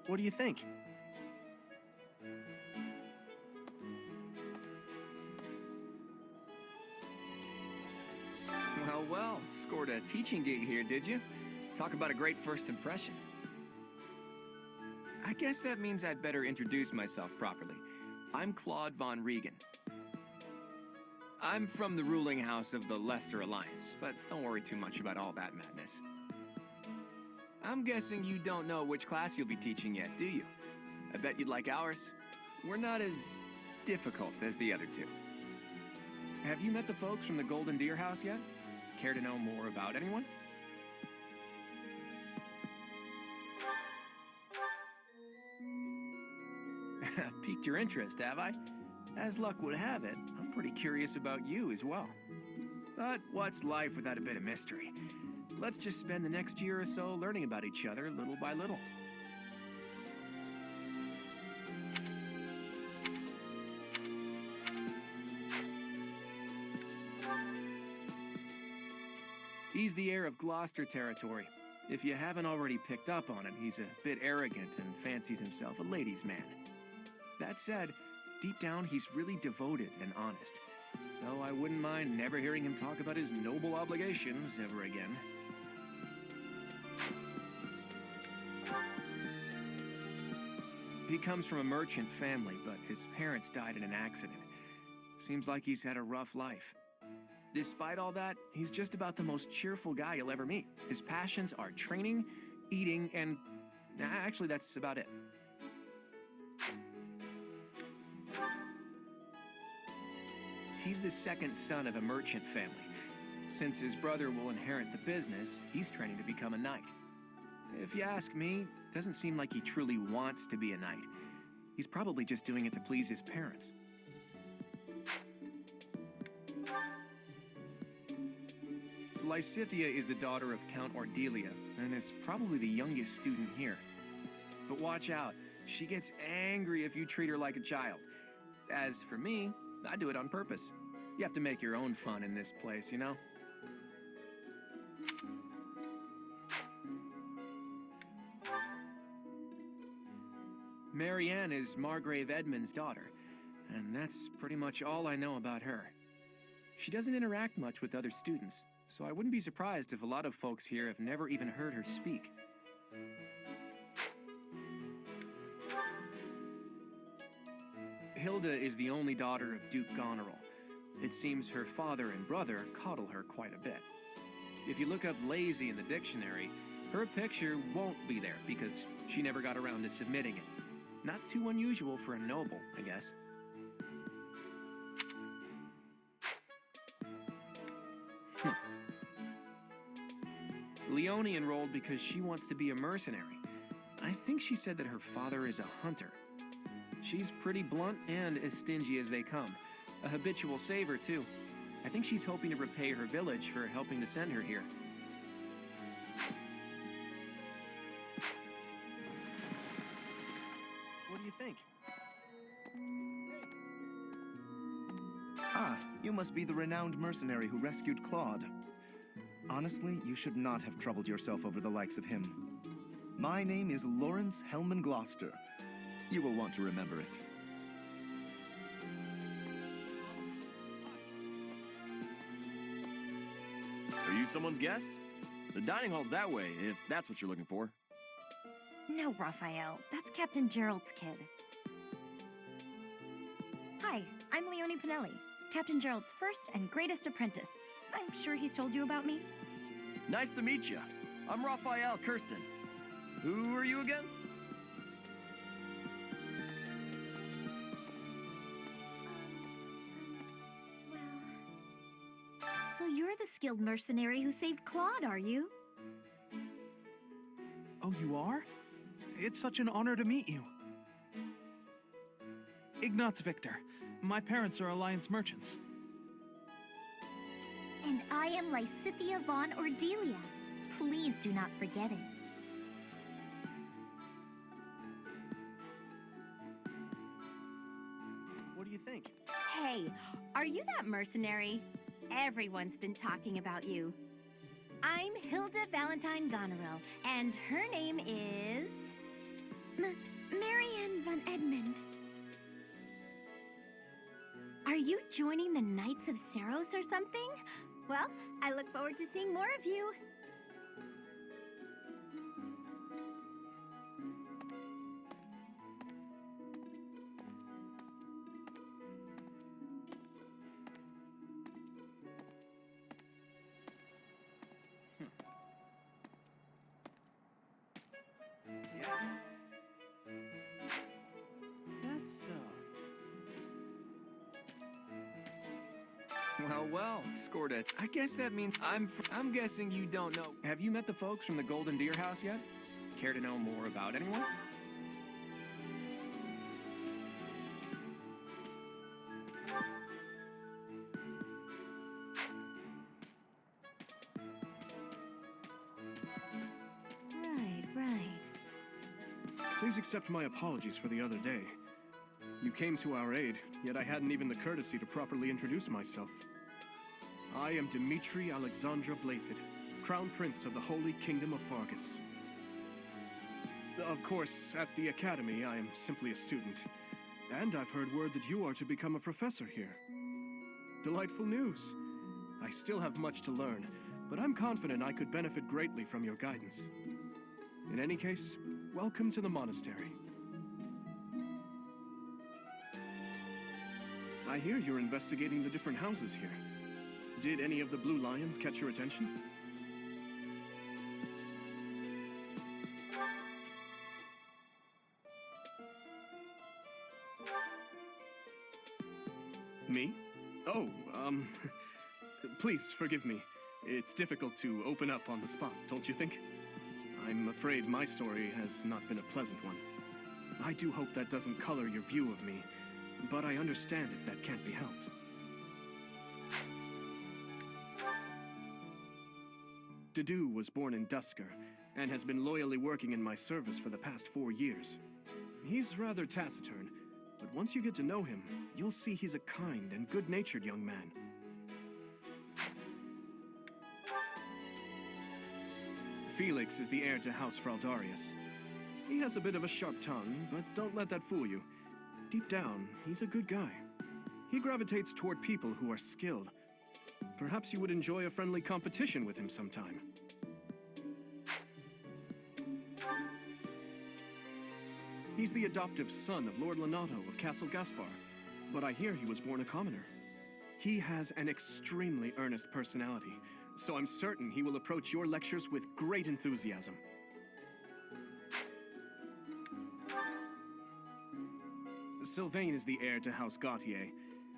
What do you think? Well, scored a teaching gig here, did you? Talk about a great first impression. I guess that means I'd better introduce myself properly. I'm Claude von Regan. I'm from the ruling house of the Leicester Alliance, but don't worry too much about all that madness. I'm guessing you don't know which class you'll be teaching yet, do you? I bet you'd like ours. We're not as difficult as the other two. Have you met the folks from the Golden Deer House yet? Care to know more about anyone? Piqued your interest, have I? As luck would have it, I'm pretty curious about you as well. But what's life without a bit of mystery? Let's just spend the next year or so learning about each other little by little. He's the heir of Gloucester territory. If you haven't already picked up on it, he's a bit arrogant and fancies himself a ladies' man. That said, deep down, he's really devoted and honest. Though I wouldn't mind never hearing him talk about his noble obligations ever again. He comes from a merchant family, but his parents died in an accident. Seems like he's had a rough life. Despite all that, he's just about the most cheerful guy you'll ever meet. His passions are training, eating, and... actually, that's about it. He's the second son of a merchant family. Since his brother will inherit the business, he's training to become a knight. If you ask me, it doesn't seem like he truly wants to be a knight. He's probably just doing it to please his parents. Lysithea is the daughter of Count Ordelia, and is probably the youngest student here. But watch out, she gets angry if you treat her like a child. As for me, I do it on purpose. You have to make your own fun in this place, you know? Marianne is Margrave Edmund's daughter, and that's pretty much all I know about her. She doesn't interact much with other students, so I wouldn't be surprised if a lot of folks here have never even heard her speak. Hilda is the only daughter of Duke Goneril. It seems her father and brother coddle her quite a bit. If you look up lazy in the dictionary, her picture won't be there because she never got around to submitting it. Not too unusual for a noble, I guess. Leonie enrolled because she wants to be a mercenary. I think she said that her father is a hunter. She's pretty blunt and as stingy as they come. A habitual saver, too. I think she's hoping to repay her village for helping to send her here. What do you think? Ah, you must be the renowned mercenary who rescued Claude. Honestly, you should not have troubled yourself over the likes of him. My name is Lawrence Hellman Gloucester. You will want to remember it. Are you someone's guest? The dining hall's that way, if that's what you're looking for. No, Raphael. That's Captain Gerald's kid. Hi, I'm Leonie Pinelli, Captain Gerald's first and greatest apprentice. I'm sure he's told you about me. Nice to meet you. I'm Raphael Kirsten. Who are you again? So you're the skilled mercenary who saved Claude, are you? Oh, you are? It's such an honor to meet you. Ignatz Victor. My parents are Alliance merchants. And I am Lysithea von Ordelia. Please do not forget it. What do you think? Hey, are you that mercenary? Everyone's been talking about you. I'm Hilda Valentine Goneril, and her name is... Marianne von Edmund. Are you joining the Knights of Saros or something? Well, I look forward to seeing more of you. Well, scored it. I guess that means I'm guessing you don't know. Have you met the folks from the Golden Deer House yet? Care to know more about anyone? Right. Please accept my apologies for the other day. You came to our aid, yet I hadn't even the courtesy to properly introduce myself. I am Dimitri Alexandra Blythed, Crown Prince of the Holy Kingdom of Fargus. Of course, at the Academy, I am simply a student. And I've heard word that you are to become a professor here. Delightful news. I still have much to learn, but I'm confident I could benefit greatly from your guidance. In any case, welcome to the monastery. I hear you're investigating the different houses here. Did any of the Blue Lions catch your attention? Me? Oh, please forgive me. It's difficult to open up on the spot, don't you think? I'm afraid my story has not been a pleasant one. I do hope that doesn't color your view of me, but I understand if that can't be helped. Dedu was born in Dusker, and has been loyally working in my service for the past 4 years. He's rather taciturn, but once you get to know him, you'll see he's a kind and good-natured young man. Felix is the heir to House Fraldarius. He has a bit of a sharp tongue, but don't let that fool you. Deep down, he's a good guy. He gravitates toward people who are skilled. Perhaps you would enjoy a friendly competition with him sometime. He's the adoptive son of Lord Lenato of Castle Gaspar, but I hear he was born a commoner. He has an extremely earnest personality, so I'm certain he will approach your lectures with great enthusiasm. Sylvain is the heir to House Gautier.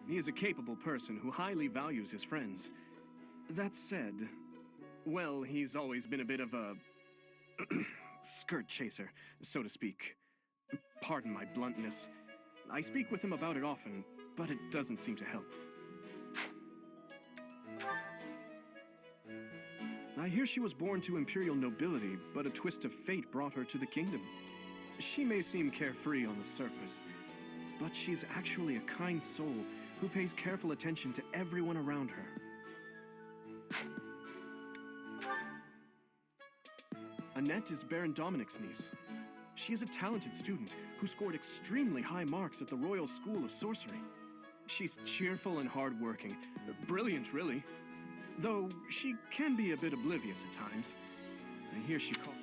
He is a capable person who highly values his friends. That said, well, he's always been a bit of a skirt chaser, so to speak. Pardon my bluntness. I speak with him about it often, but it doesn't seem to help. I hear she was born to imperial nobility, but a twist of fate brought her to the kingdom. She may seem carefree on the surface, but she's actually a kind soul who pays careful attention to everyone around her. Annette is Baron Dominic's niece. She is a talented student who scored extremely high marks at the Royal School of Sorcery. She's cheerful and hardworking. Brilliant, really. Though she can be a bit oblivious at times. I hear she called.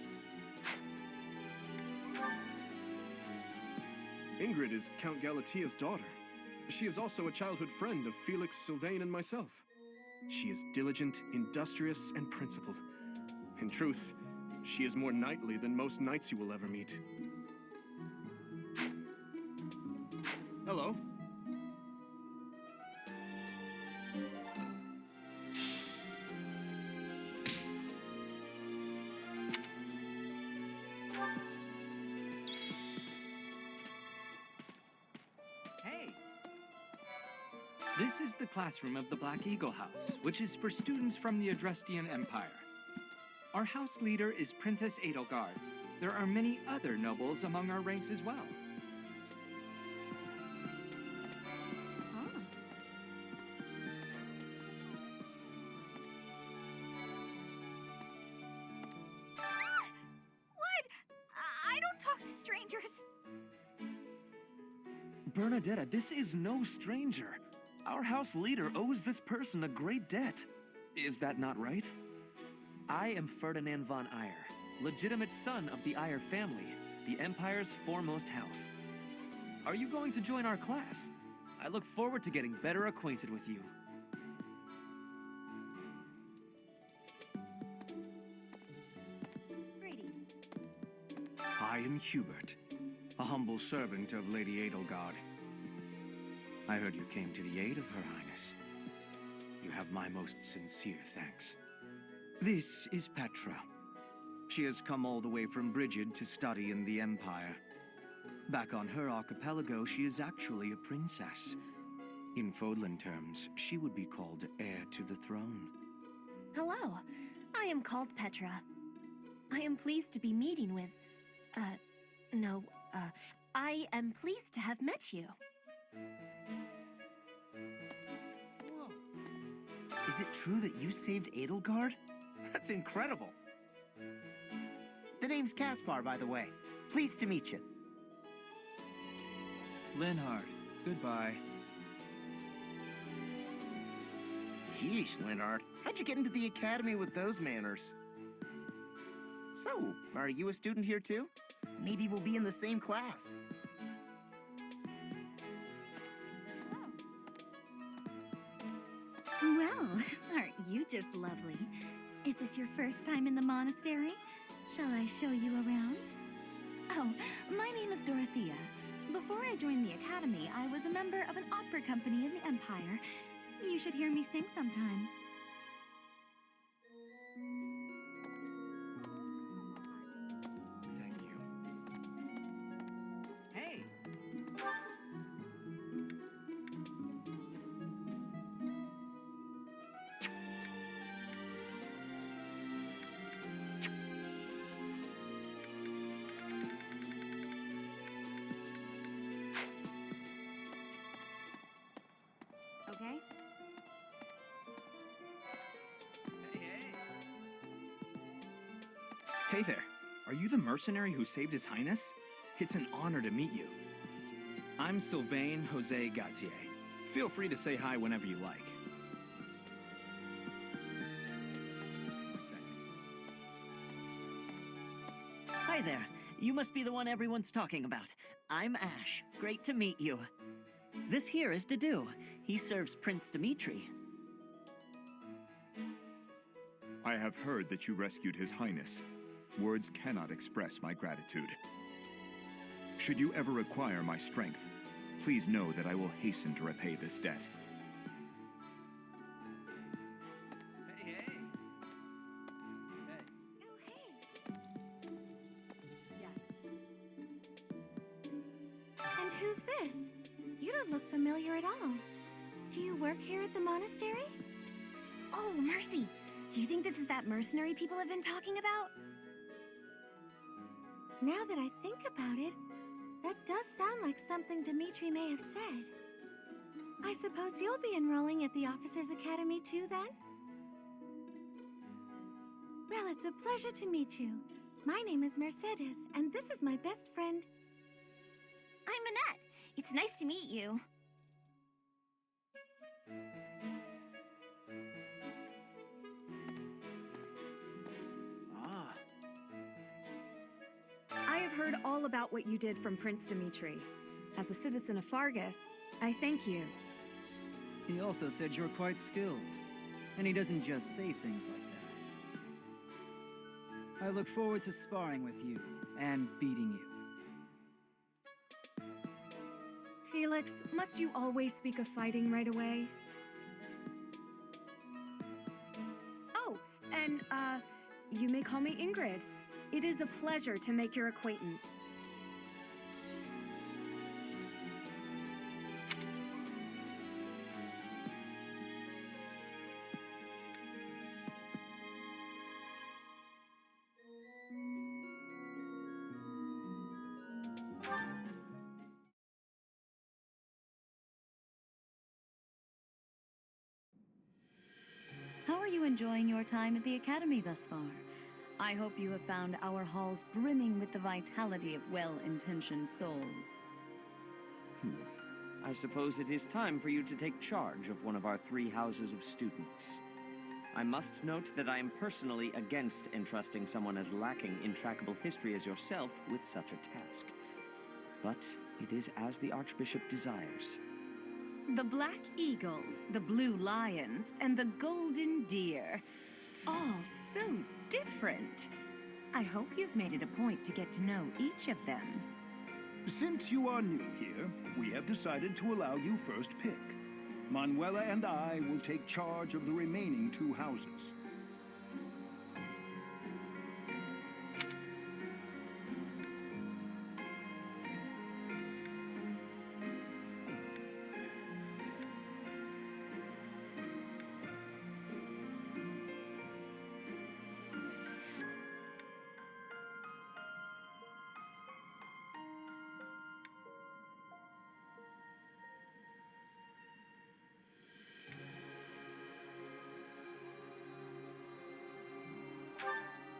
Ingrid is Count Galatia's daughter. She is also a childhood friend of Felix, Sylvain, and myself. She is diligent, industrious, and principled. In truth, she is more knightly than most knights you will ever meet. Hello. This is the classroom of the Black Eagle House, which is for students from the Adrestian Empire. Our house leader is Princess Edelgard. There are many other nobles among our ranks as well. What? I don't talk to strangers. Bernadetta, this is no stranger. Our house leader owes this person a great debt. Is that not right? I am Ferdinand von Eyre, legitimate son of the Eyre family, the Empire's foremost house. Are you going to join our class? I look forward to getting better acquainted with you. Greetings. I am Hubert, a humble servant of Lady Edelgard. I heard you came to the aid of Her Highness. You have my most sincere thanks. This is Petra. She has come all the way from Brigid to study in the Empire. Back on her archipelago, she is actually a princess. In Fodlan terms, she would be called heir to the throne. Hello, I am called Petra. I am pleased to be meeting with... I am pleased to have met you. Whoa. Is it true that you saved Edelgard? That's incredible. The name's Caspar, by the way. Pleased to meet you. Linhard, goodbye. Sheesh, Linhard. How'd you get into the academy with those manners? So, are you a student here too? Maybe we'll be in the same class. Well, aren't you just lovely? Is this your first time in the monastery? Shall I show you around? Oh, my name is Dorothea. Before I joined the academy, I was a member of an opera company in the Empire. You should hear me sing sometime. Thank you. Hey! Okay? Hey there. Are you the mercenary who saved His Highness? It's an honor to meet you. I'm Sylvain Jose Gautier. Feel free to say hi whenever you like. Hi there. You must be the one everyone's talking about. I'm Ash. Great to meet you. This here is Dedu. He serves Prince Dimitri. I have heard that you rescued His Highness. Words cannot express my gratitude. Should you ever require my strength, please know that I will hasten to repay this debt. And who's this? You don't look familiar at all. Do you work here at the monastery? Oh, mercy! Do you think this is that mercenary people have been talking about? Now that I think about it, that does sound like something Dimitri may have said. I suppose you'll be enrolling at the Officers' Academy too, then? Well, it's a pleasure to meet you. My name is Mercedes, and this is my best friend. I'm Minette. It's nice to meet you. I have heard all about what you did from Prince Dimitri. As a citizen of Fargus, I thank you. He also said you're quite skilled, and he doesn't just say things like that. I look forward to sparring with you and beating you. Felix, must you always speak of fighting right away? Oh, and, you may call me Ingrid. It is a pleasure to make your acquaintance. How are you enjoying your time at the Academy thus far? I hope you have found our halls brimming with the vitality of well-intentioned souls. I suppose it is time for you to take charge of one of our 3 houses of students. I must note that I am personally against entrusting someone as lacking in trackable history as yourself with such a task. But it is as the Archbishop desires. The Black Eagles, the Blue Lions, and the Golden Deer. All so different. I hope you've made it a point to get to know each of them. Since you are new here, we have decided to allow you first pick. Manuela and I will take charge of the remaining 2 houses.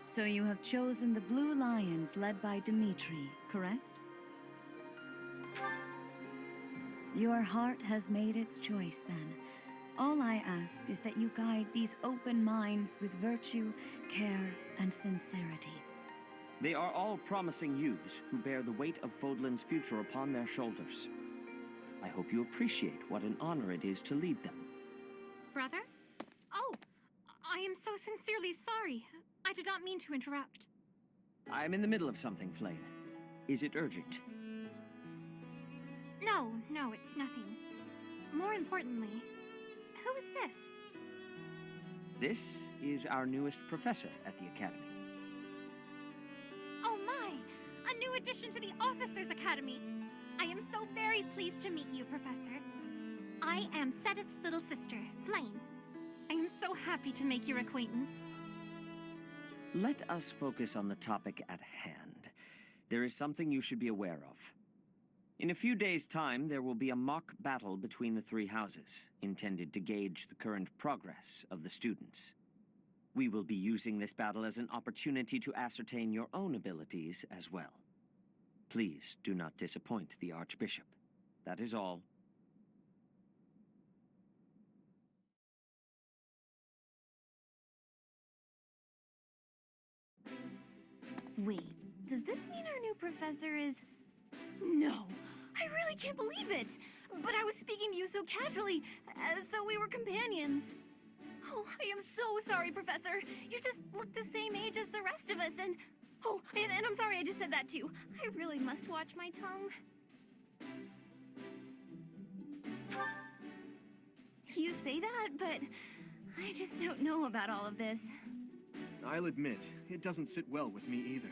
So you have chosen the Blue Lions led by Dimitri, correct? Your heart has made its choice, then. All I ask is that you guide these open minds with virtue, care, and sincerity. They are all promising youths who bear the weight of Fodlan's future upon their shoulders. I hope you appreciate what an honor it is to lead them. Brother? Oh, I am so sincerely sorry. I did not mean to interrupt. I'm in the middle of something, Flame. Is it urgent? No, it's nothing. More importantly, who is this? This is our newest professor at the Academy. Oh my! A new addition to the Officers' Academy! I am so very pleased to meet you, Professor. I am Sedith's little sister, Flame. I am so happy to make your acquaintance. Let us focus on the topic at hand. There is something you should be aware of. In a few days' time, there will be a mock battle between the 3 houses, intended to gauge the current progress of the students. We will be using this battle as an opportunity to ascertain your own abilities as well. Please do not disappoint the Archbishop. That is all. Wait, does this mean our new professor is... No! I really can't believe it! But I was speaking to you so casually, as though we were companions. Oh, I am so sorry, Professor. You just look the same age as the rest of us, and... Oh, and I'm sorry I just said that too. I really must watch my tongue. You say that, but I just don't know about all of this. I'll admit, it doesn't sit well with me either.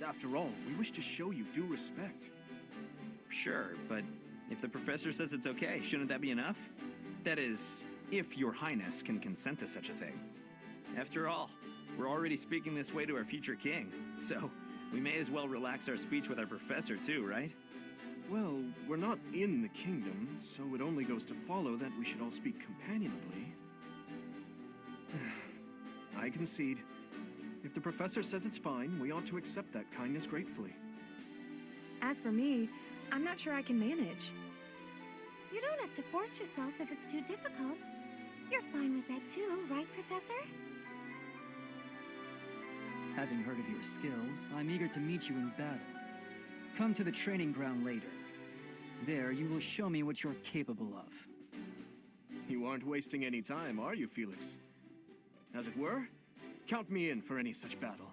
After all, we wish to show you due respect. Sure, but if the professor says it's okay, shouldn't that be enough? That is, if your highness can consent to such a thing. After all, we're already speaking this way to our future king, so we may as well relax our speech with our professor too, right? Well, we're not in the kingdom, so it only goes to follow that we should all speak companionably. I concede. If the professor says it's fine, we ought to accept that kindness gratefully. As for me, I'm not sure I can manage. You don't have to force yourself if it's too difficult. You're fine with that too, right, Professor? Having heard of your skills, I'm eager to meet you in battle. Come to the training ground later. There, you will show me what you're capable of. You aren't wasting any time, are you, Felix? As it were, count me in for any such battle.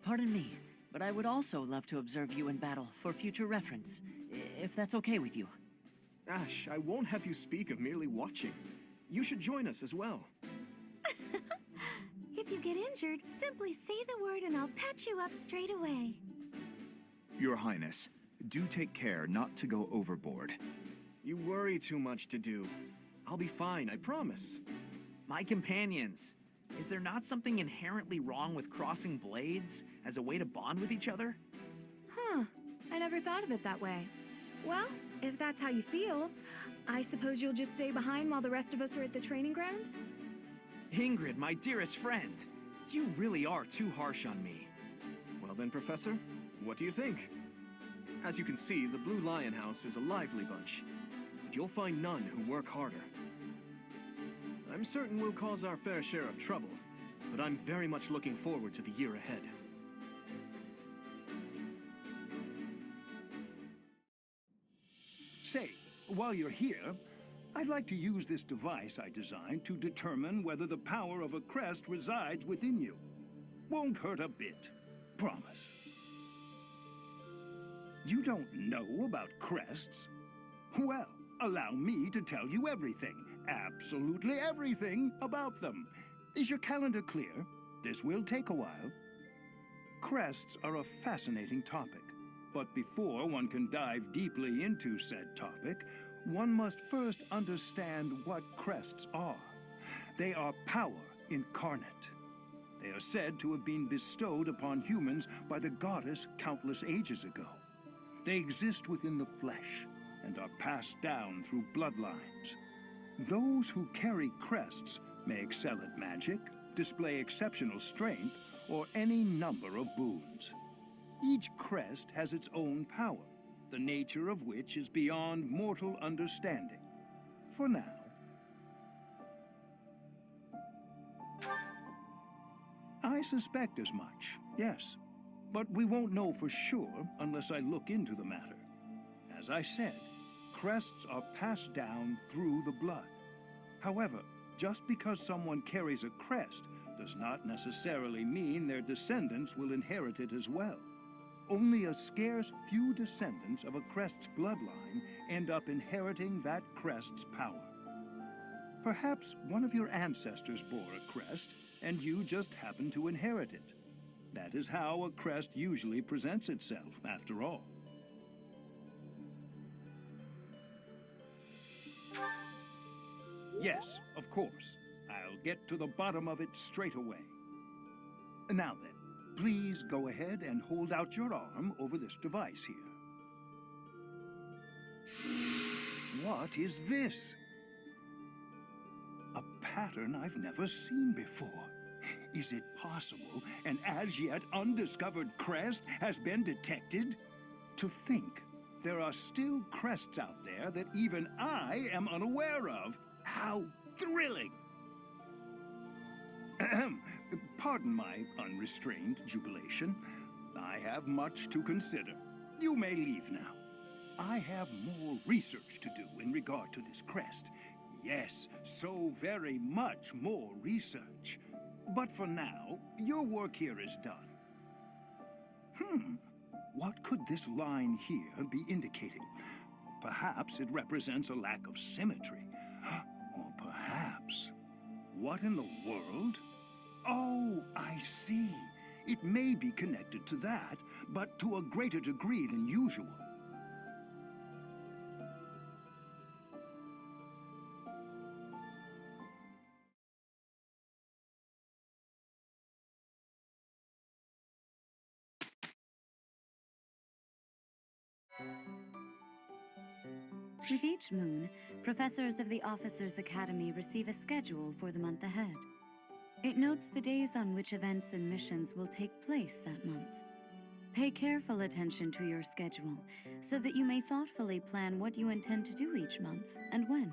Pardon me, but I would also love to observe you in battle for future reference, if that's okay with you. Ash, I won't have you speak of merely watching. You should join us as well. If you get injured, simply say the word and I'll patch you up straight away. Your Highness, do take care not to go overboard. You worry too much to do. I'll be fine, I promise. My companions, is there not something inherently wrong with crossing blades as a way to bond with each other? Huh. I never thought of it that way. Well, if that's how you feel, I suppose you'll just stay behind while the rest of us are at the training ground? Ingrid, my dearest friend, you really are too harsh on me. Well then, Professor, what do you think? As you can see, the Blue Lion House is a lively bunch, but you'll find none who work harder. I'm certain we'll cause our fair share of trouble, but I'm very much looking forward to the year ahead. Say, while you're here, I'd like to use this device I designed to determine whether the power of a crest resides within you. Won't hurt a bit. Promise. You don't know about crests? Well, allow me to tell you everything, absolutely everything about them. Is your calendar clear? This will take a while. Crests are a fascinating topic, but before one can dive deeply into said topic, one must first understand what crests are. They are power incarnate. They are said to have been bestowed upon humans by the goddess countless ages ago. They exist within the flesh and are passed down through bloodlines. Those who carry crests may excel at magic, display exceptional strength, or any number of boons. Each crest has its own power, the nature of which is beyond mortal understanding. For now. I suspect as much, yes. But we won't know for sure unless I look into the matter. As I said, crests are passed down through the blood. However, just because someone carries a crest does not necessarily mean their descendants will inherit it as well. Only a scarce few descendants of a crest's bloodline end up inheriting that crest's power. Perhaps one of your ancestors bore a crest, and you just happen to inherit it. That is how a crest usually presents itself, after all. Yes, of course. I'll get to the bottom of it straight away. Now then, please go ahead and hold out your arm over this device here. What is this? A pattern I've never seen before. Is it possible an as yet undiscovered crest has been detected? To think there are still crests out there that even I am unaware of. How thrilling! Ahem. Pardon my unrestrained jubilation. I have much to consider. You may leave now. I have more research to do in regard to this crest. Yes, so very much more research. But for now, your work here is done. What could this line here be indicating? Perhaps it represents a lack of symmetry. Or perhaps... What in the world? Oh, I see. It may be connected to that, but to a greater degree than usual. With each moon, professors of the Officers' Academy receive a schedule for the month ahead. It notes the days on which events and missions will take place that month. Pay careful attention to your schedule so that you may thoughtfully plan what you intend to do each month and when.